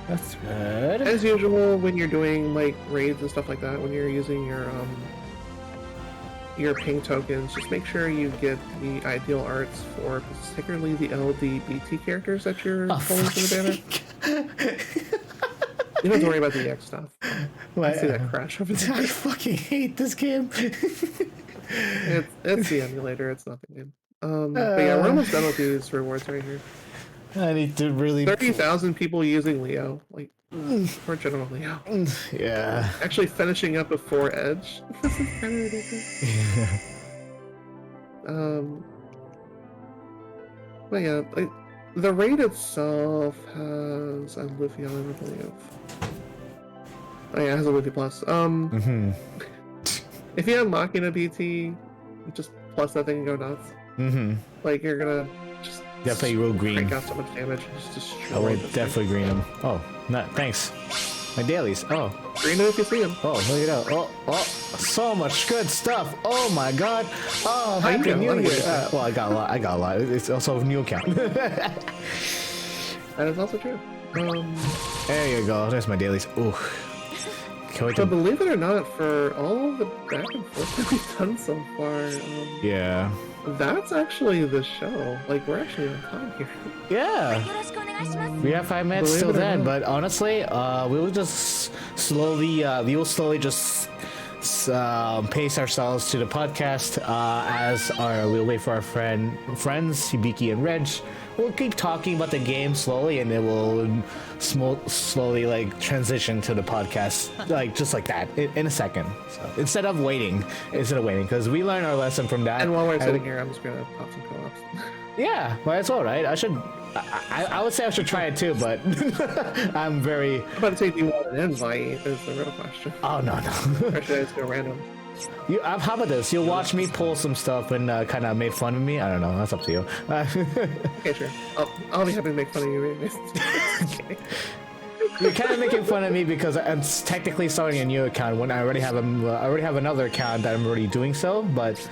That's good. As usual, when you're doing like raids and stuff like that, when you're using your ping tokens, just make sure you get the ideal arts for particularly the LGBT characters that you're pulling to the banner. You don't have to worry about the EX stuff. I see that crash over there. I fucking hate this game. It's the emulator, it's not the game. But yeah, we're almost done with these rewards right here. I need to really 30,000 people using Leo, like, or general Leo. Yeah. Actually finishing up before Edge. This is kind of ridiculous. Yeah. But yeah, like, the raid itself has a Luffy on it, I believe. Oh yeah, it has a Luffy plus. If you have Machina BT, just plus that thing and go nuts. Like, you're gonna just definitely will green. Crank out so much damage. Just destroy I will the definitely green them. Oh, not thanks. My dailies. Oh. Green them if you see them. Oh, look at that. Oh, so much good stuff. Oh my god. Oh, happy New Year. Well, I got a lot. It's also a new account. That is also true. There you go. There's my dailies. Ooh. But believe it or not, for all the back and forth that we've done so far, yeah. That's actually the show. Like, we're actually on time here. Yeah. We have 5 minutes till then, but honestly, we will just slowly, just pace ourselves to the podcast we'll wait for our friends, Hibiki and Reg. We'll keep talking about the game slowly, and then we'll slowly like transition to the podcast, like just like that, in a second. So instead of waiting, because we learned our lesson from that. And while we're sitting here, I'm just gonna pop some co-ops. Yeah, might as well, right? I would say I should try it too, but I'm very. I'm about to say, do you want an invite? Is the real question. Oh no. Or should I just go random? How about this? You'll watch me pull some stuff and kind of make fun of me. I don't know. That's up to you. Okay, sure. I'll be happy to make fun of you. Okay. You're kind of making fun of me because I'm technically starting a new account when I already have another account that I'm already doing so, but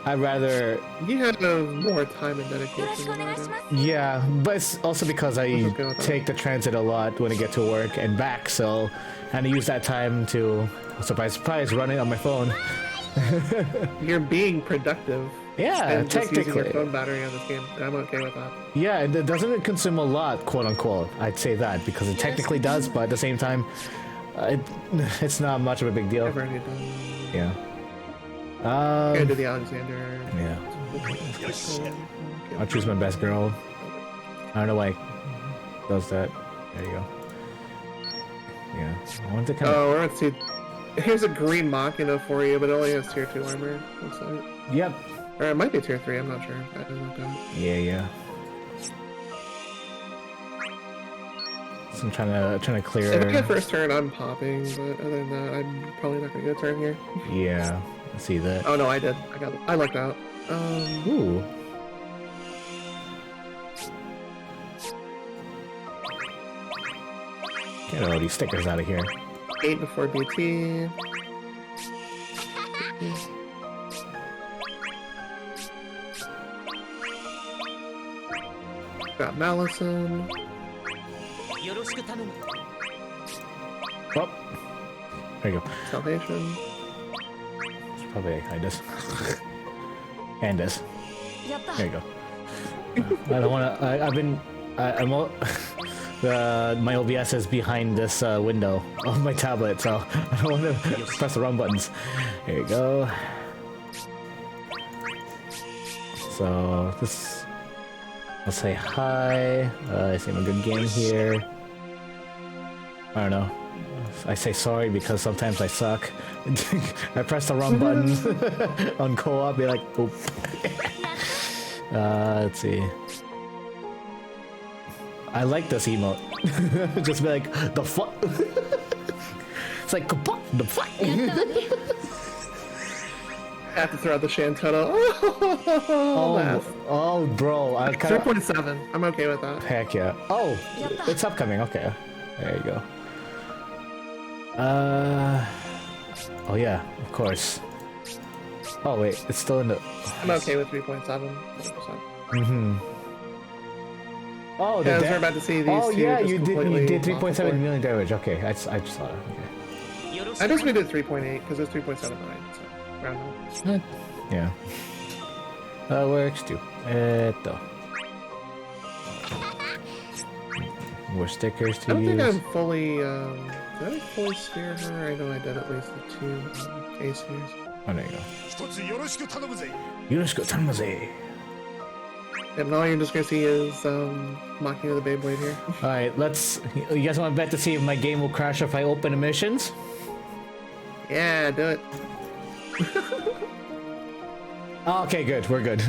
I'd rather. You have more time and dedication than I do. Yeah, but it's also because I take the transit a lot when I get to work and back, so I use that time to, surprise, run it on my phone. You're being productive. Yeah, and just technically. using your phone battery on this game, and I'm okay with that. Yeah, it doesn't consume a lot, quote unquote. I'd say that because it technically does, but at the same time, it's not much of a big deal. I've already done. Yeah. Go to the Alexander. Yeah. I'll choose my best girl. I don't know why it does that. There you go. Yeah. I want to kind of. Oh, we're at see. Here's a green Machina for you, but it only has tier 2 armor. Looks like. Yep. Or it might be tier 3. I'm not sure. I didn't look down. Yeah. So I'm trying to clear. If I get first turn, I'm popping, but other than that, I'm probably not gonna get a turn here. Yeah. I see that. Oh no, I did. I lucked out. Ooh. Get all these stickers out of here. 8 before BT. Got Malison. Oh. There you go. Salvation. It's probably behind us. And this. There you go. I don't wanna. My OBS is behind this window of my tablet, so I don't want to press the wrong buttons. Here you go. So this, I'll say hi. I say I'm a good game here. I don't know. I say sorry because sometimes I suck. I press the wrong buttons on co-op. Be like, oop. Let's see. I like this emote. Just be like, the fuck? It's like, the fuck? I have to throw out the Shantetta. Oh, bro. I kind of 3.7. I'm okay with that. Heck yeah. Oh, it's upcoming. Okay. There you go. Oh yeah, of course. Oh wait, it's still in the. I'm okay with 3.7. 100%. Oh, yeah, we're about to see these. Oh two yeah, just you did 3.7 million. million damage. Okay, I just saw it. Okay. I just made it 3.8 because it's 3.79. So round up. Yeah. That works too. More stickers to I don't use. think I'm fully, did I fully sphere her? I know I did at least the 2 A spheres. Oh, there you go. Yoroshiku tanamuze. And all you're just gonna see is, mocking of the Beyblade here. Alright, let's... You guys want to bet to see if my game will crash if I open the missions? Yeah, do it. Oh, okay, good. We're good.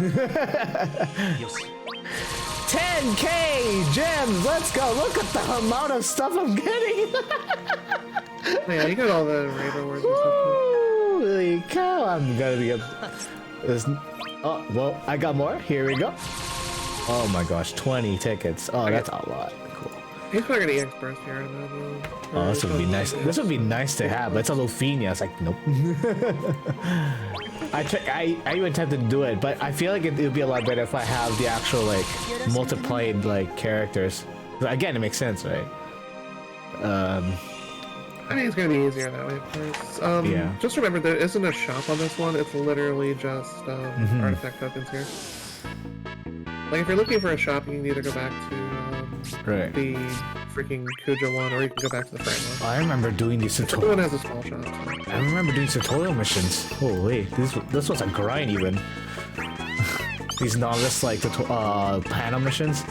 10k gems! Let's go! Look at the amount of stuff I'm getting! Yeah, you got all the rainbow words and stuff too. Holy cow! I'm gonna be a... Oh, well, I got more. Here we go. Oh my gosh, 20 tickets. Oh, that's a lot. Cool. He's probably gonna EX burst here in a minute. Oh, this would be nice. This would be nice to have, but it's a Lufenia. It's like, nope. I even tempted to do it, but I feel like it would be a lot better if I have the actual, like, multiplied, like, characters. Again, it makes sense, right? I think it's gonna be easier that way, of course. Yeah. Just remember, there isn't a shop on this one. It's literally just artifact tokens here. Like, if you're looking for a shop, you can either go back to the freaking Kuja one, or you can go back to the frame one. I remember doing these The one has a small shop. So. I remember doing tutorial missions. Holy, this was a grind even. These novice like panel missions.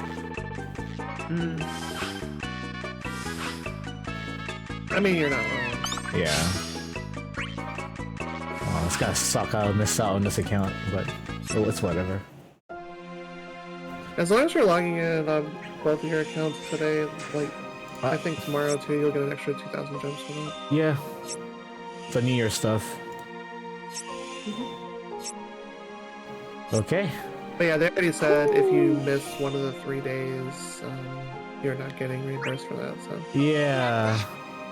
I mean, you're not wrong. Yeah. Oh, it's gonna suck. I'll miss out on this account, but it's whatever. As long as you're logging in on both of your accounts today, like, I think tomorrow too, you'll get an extra 2,000 gems for that. Yeah. The New Year stuff. Okay. But yeah, they already said if you miss one of the 3 days, you're not getting reimbursed for that, so. Yeah.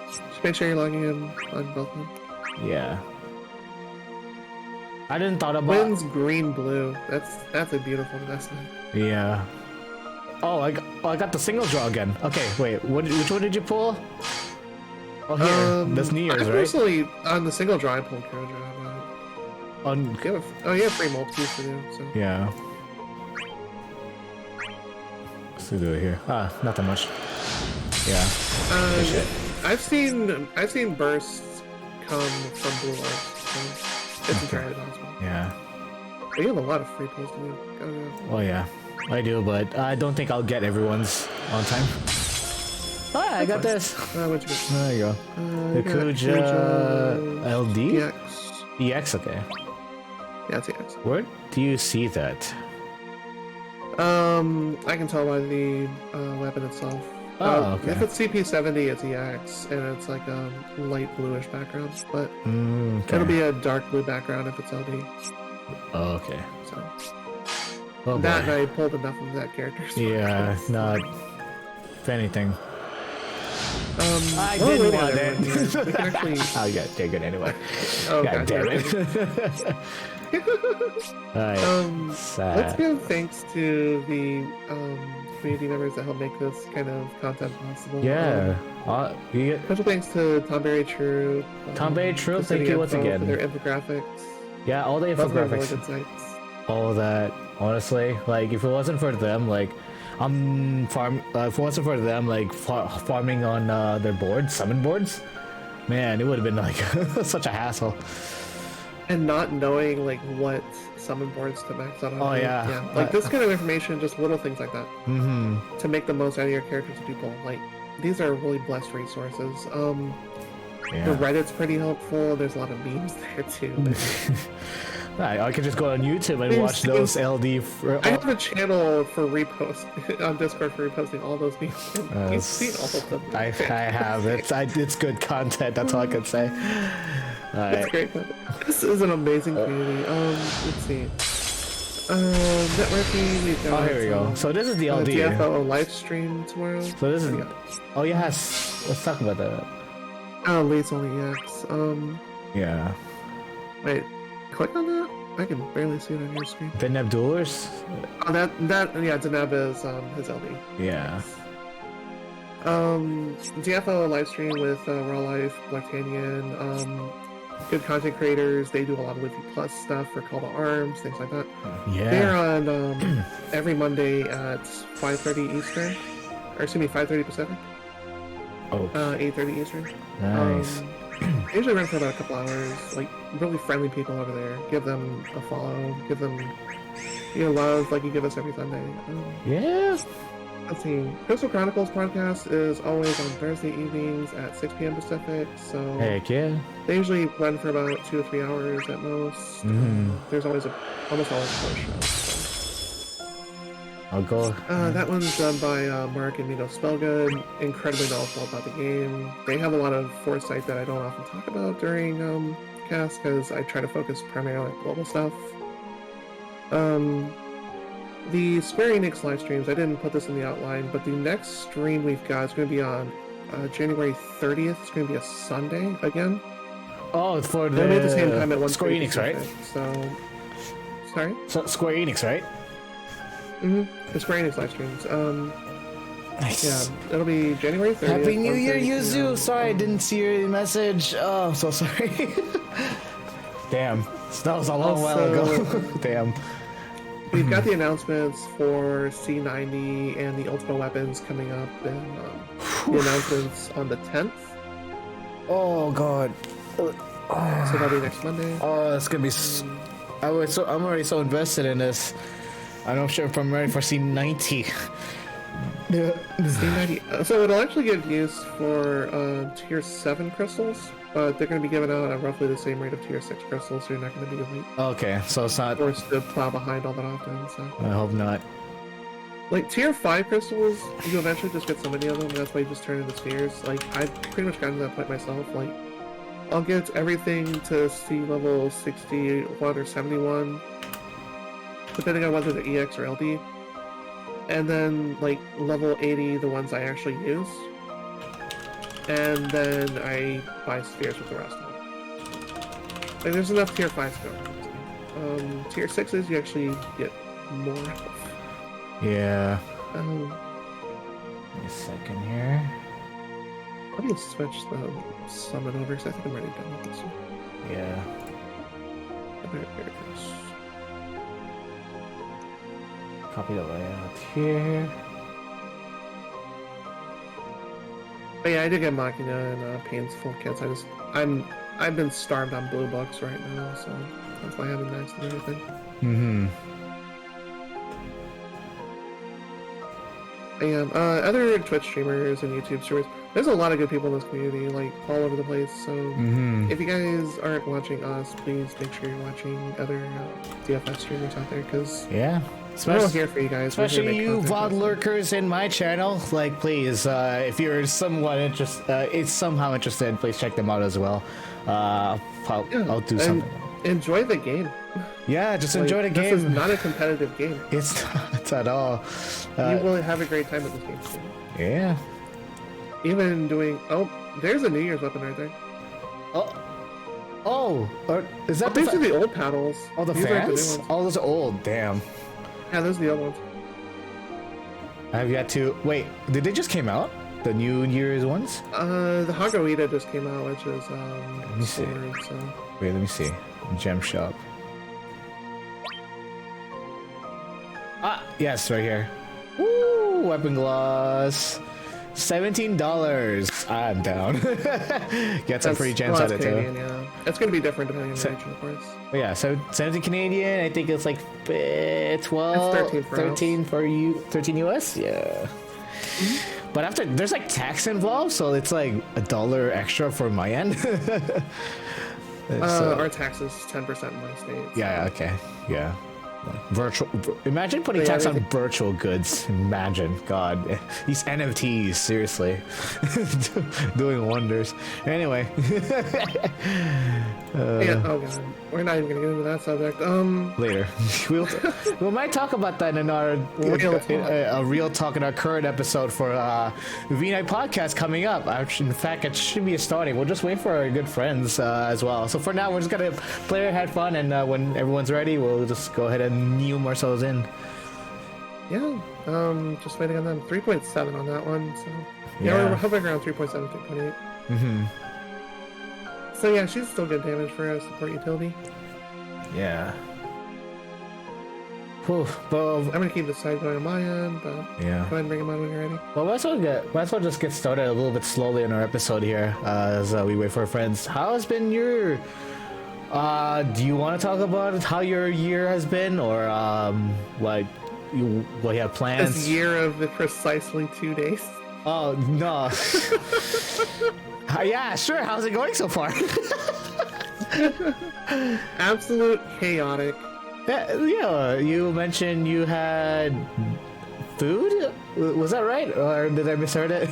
Just make sure you're logging in on both of them. Yeah. I didn't thought about... Twins green blue. That's a beautiful investment. Yeah. Oh, I got the single draw again. Okay, wait. Which one did you pull? Oh, here. That's New Year's, right? Personally, on the single draw, I pulled Kuja. You have 3 multis to do, so. Yeah. Let's do it here. Ah, not that much. Yeah. I've seen bursts come from blue orbs, so it's entirely possible. Yeah. But you have a lot of free pulls to do. Oh yeah, I do, but I don't think I'll get everyone's on time. Ah, I got this. What'd you get? There you go. The Kuja LD? EX. EX, okay. Yeah, it's EX. Where do you see that? I can tell by the weapon itself. Oh, okay. If it's CP70, it's EX, and it's like a light bluish background, but it'll be a dark blue background if it's LD. Oh, okay. So Oh, that, boy. and I pulled enough of that character. So Yeah, not... If anything. I well, didn't wait, want it. we can actually... I'll get take it anyway. Oh, God okay. damn it. Alright, sad. Let's give thanks to the community members that help make this kind of content possible. Yeah. Special thanks to Tomberry True. Tomberry True, for thank you once info again. for their infographics. Yeah, all the Both of them are really infographics. good sites. All that, honestly, like if it wasn't for them, like if it wasn't for them, like farming on their boards, summon boards, man, it would have been like such a hassle. And not knowing like what summon boards to max out on. Oh yeah. Like this kind of information, just little things like that. Mm-hmm. To make the most out of your characters to people. Like these are really blessed resources. The Reddit's pretty helpful. There's a lot of memes there too. I could just go on YouTube and watch those LD. I have a channel for repost on Discord for reposting all those memes. You've seen all of them. I have. It's good content. That's all I can say. It's great. This is an amazing community. Let's see. Networking. We've got. Oh, here we go. So this is the LD. DFO live stream tomorrow. So this is. Oh yes. Let's talk about that. Oh, Lee's only EX. Yeah. Wait. Click on that? I can barely see it on your screen. Benab Duelers? Oh, yeah, Deneb is his LD. Yeah. DFO live stream with Raw Life, Black Canyon, good content creators. They do a lot of Wiki Plus stuff for Call to Arms, things like that. Yeah. They're on every Monday at 5:30 Eastern, or excuse me, 5:30 Pacific. Oh. 8:30 Eastern. Nice. They usually run for about a couple hours. Like really friendly people over there. Give them a follow. Give them love like you give us every Sunday. Yeah. Let's see. Crystal Chronicles podcast is always on Thursday evenings at 6 p.m. Pacific. So Heck yeah. they usually run for about 2 or 3 hours at most. There's always almost always a post show. I'll go. That one's done by Mark and Mino Spellgood. Incredibly knowledgeable about the game. They have a lot of foresight that I don't often talk about during cast because I try to focus primarily on global stuff. The Square Enix live streams, I didn't put this in the outline, but the next stream we've got is going to be on January 30th. It's going to be a Sunday again. Oh, for They'll be at the same time at 1 Square Enix, right? So, sorry? So Square Enix, right? The Square Enix live streams. Nice. Yeah, it'll be January 30th. Happy New Year, 1:30 Yuzu! Sorry, I didn't see your message. Oh, I'm so sorry. Damn. That was a long while ago. Damn. We've got the announcements for C90 and the Ultimate Weapons coming up, and the announcements on the 10th. Oh, God. So that'll be next Monday. Oh, it's gonna be... I'm already so invested in this. I'm not sure if I'm ready for C90. C90. So it'll actually give use for Tier 7 crystals, but they're going to be given out at roughly the same rate of Tier 6 crystals, so you're not going to be like, Okay, so it's not... forced to plow behind all that often. So. I hope not. Like, Tier 5 crystals, you eventually just get so many of them, and that's why you just turn into spheres. Like, I've pretty much gotten to that point myself. Like, I'll get everything to C level 61 or 71, depending on whether they're EX or LD. And then, like, level 80, the ones I actually use. And then I buy spheres with the rest of them. Like, there's enough Tier 5s going. Tier 6s, you actually get more of. Yeah. Give me a second here. Let me switch the summon over, because I think I'm already done with this one. Yeah. There it goes. Copy the layout here. But yeah, I did get Machina and Pain's full kits. I've been starved on blue books right now, so that's why I haven't maxed and everything. And other Twitch streamers and YouTube streamers, there's a lot of good people in this community, like all over the place. So if you guys aren't watching us, please make sure you're watching other DFS streamers out there, because we're all here for you guys. Especially you VOD lurkers in my channel. Like, please, if you're somewhat somehow interested, please check them out as well. I'll do something. Enjoy the game. Yeah, just enjoy the game. This is not a competitive game. It's not at all. You will have a great time at this game. Yeah. Even doing... Oh, there's a New Year's weapon right there. Is that these are the old paddles. Oh, the fans? Oh, those are old. Damn. Yeah, those are the old ones. I've got to... Wait, did they just came out? The New Year's ones? The Hagoita just came out, which is, let me see. So. Wait, let me see. Gem shop. Ah, yes, right here. Woo! Weapon gloss. $17. I'm down. Get some free gems out of it too. Yeah. It's gonna be different depending on the region, of course. Yeah, so 17 Canadian. I think it's like 12, it's 13 for you, 13 US. Yeah. But after there's like tax involved, so it's like $1 extra for my end. Our tax is 10% in my state. So. Yeah. Okay. Yeah. Virtual. Imagine putting tax on virtual goods. Imagine, God, these NFTs, seriously, doing wonders. Anyway. Yeah. Oh God, we're not even gonna get into that subject. Later, we might talk about that in our real talk in our current episode for V-Night podcast coming up. In fact, it should be starting. We'll just wait for our good friends as well. So for now, we're just gonna play, have fun, and when everyone's ready, we'll just go ahead and mute ourselves in. Yeah. Just waiting on them. 3.7 on that one. So yeah, we're hovering around 3.7, 3.8. So yeah, she's still good damage for a support utility. Yeah. Whew, but I'm gonna keep the side going on my end, but yeah. go ahead and bring him on when you're ready. Well, might as well just get started a little bit slowly in our episode here as we wait for our friends. How has been your? Do you want to talk about how your year has been, or what you have plans? This year of the precisely 2 days. Oh no. Yeah, sure. How's it going so far? Absolute chaotic. Yeah, you mentioned you had food? Was that right? Or did I misheard it?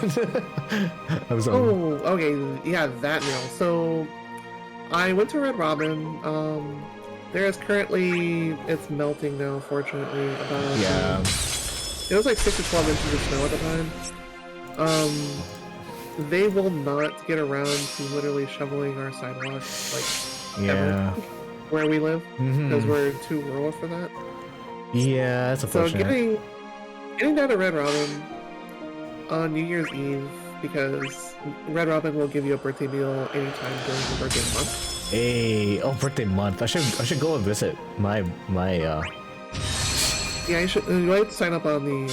I'm sorry. Oh, okay. Yeah, that meal. So, I went to Red Robin. There is currently, it's melting now, fortunately. About, Yeah. it was like 6 to 12 inches of snow at the time. They will not get around to literally shoveling our sidewalks, like, Yeah. ever, where we live, because we're too rural for that. Yeah, that's So unfortunate. getting down to Red Robin on New Year's Eve, because Red Robin will give you a birthday meal anytime during the birthday month. Hey, oh, birthday month. I should go and visit my Yeah, you should. You have to sign up on the.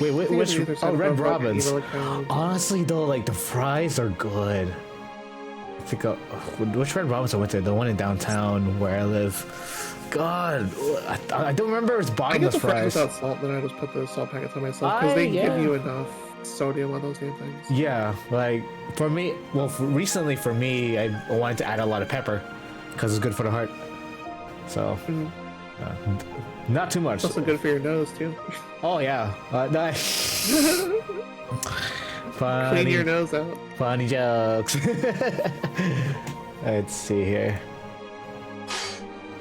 Wait, I think which? it's either Oh, sign up Red on, like, Robin's. email account. Honestly, though, like the fries are good. I think which Red Robin's I went to, the one in downtown where I live. God, I don't remember its I bottomless get the fries fries. without salt, then I just put the salt packets on myself because they give you enough sodium on those damn things. Yeah, like for me, well, recently for me, I wanted to add a lot of pepper because it's good for the heart. So, not too much. It's also good for your nose too. Oh yeah, nice. Clean your nose out. Funny jokes. Let's see here.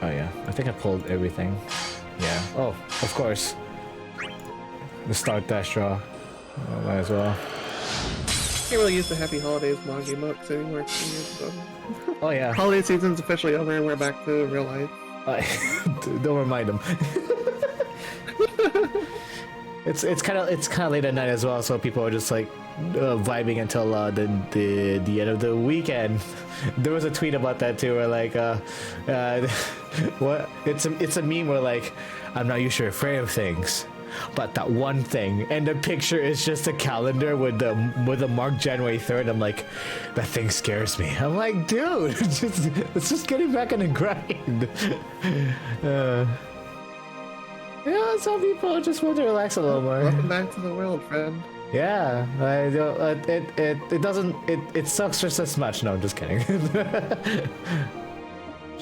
Oh yeah, I think I pulled everything. Yeah. Oh, of course. The start dash draw. Oh, might as well. Can't really use the Happy Holidays manga emotes anymore. It's 2 years ago. Oh yeah. Holiday season's officially over and we're back to real life. Don't remind them. It's kind of late at night as well, so people are just like vibing until the end of the weekend. There was a tweet about that too, where like what it's a meme where like, I'm not usually afraid of things, but that one thing, and the picture is just a calendar with the mark January 3rd. I'm like, that thing scares me. I'm like, dude, it's just getting back on the grind. Yeah, some people just want to relax a little more. Welcome back to the world, friend. Yeah, it sucks just as much. No, I'm just kidding.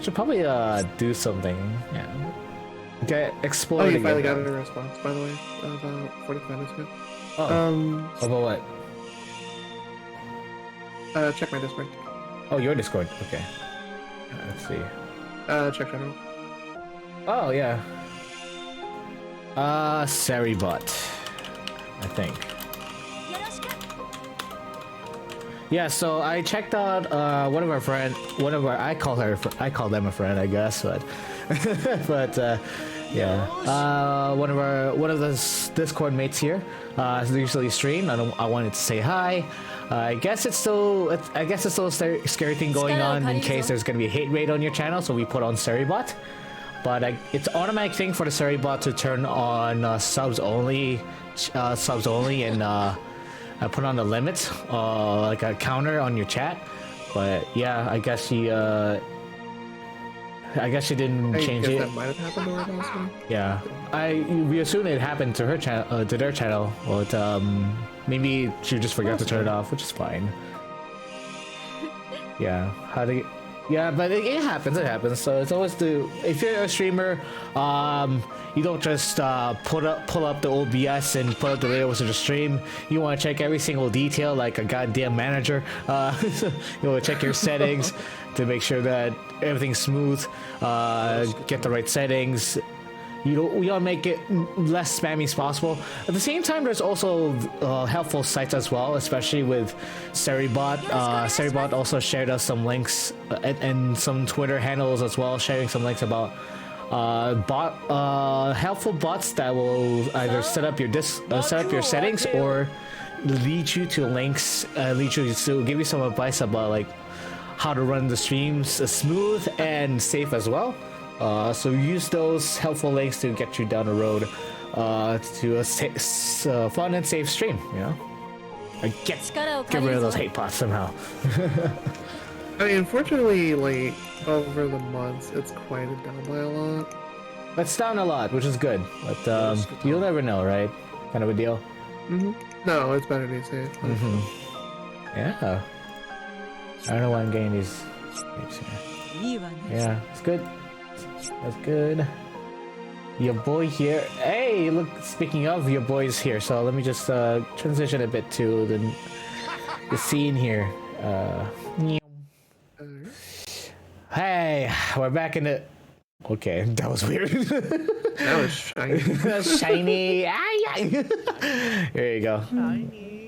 Should probably do something. Yeah. Okay, explore. Oh, you finally got a response, by the way, about 45 minutes ago. Oh. About what? Check my Discord. Oh, your Discord. Okay. Let's see. Check general. Oh yeah. Seribot, I think. Yeah, so I checked out I call them a friend, I guess, but yeah, one of the Discord mates here usually stream. I wanted to say hi. I guess it's still a scary thing going on in case there's gonna be a hate raid on your channel, so we put on Seribot. But it's an automatic thing for the Seribot to turn on subs only, and put on the limits, like a counter on your chat. But yeah, I guess she didn't change it. That might have happened to her also. Yeah, we assume it happened to her channel, to their channel. But maybe she just forgot to turn it off, which is fine. Yeah, yeah, but it happens. It happens. So it's always if you're a streamer, you don't just pull up the OBS and put up the videos of the stream. You want to check every single detail like a goddamn manager. You want to check your settings to make sure that everything's smooth. Get the right settings. We want to make it less spammy as possible. At the same time, there's also helpful sites as well, especially with Seribot. Seribot also shared us some links and some Twitter handles as well, sharing some links about helpful bots that will either set up your settings or lead you to links, lead you to give you some advice about like how to run the streams smooth and safe as well. So use those helpful links to get you down the road to a fun and safe stream. You know, get rid of those hate bots somehow. I mean, unfortunately, like over the months, it's quieted down by a lot. It's down a lot, which is good. But you'll never know, right? Kind of a deal. No, it's better to be safe. Yeah. I don't know why I'm getting these. Yeah, it's good. That's good. Your boy here. Hey, look. Speaking of, your boy's here. So let me just transition a bit to the scene here. Hey, we're back in the. Okay, that was weird. That was shiny. Shiny. Here you go. Shiny.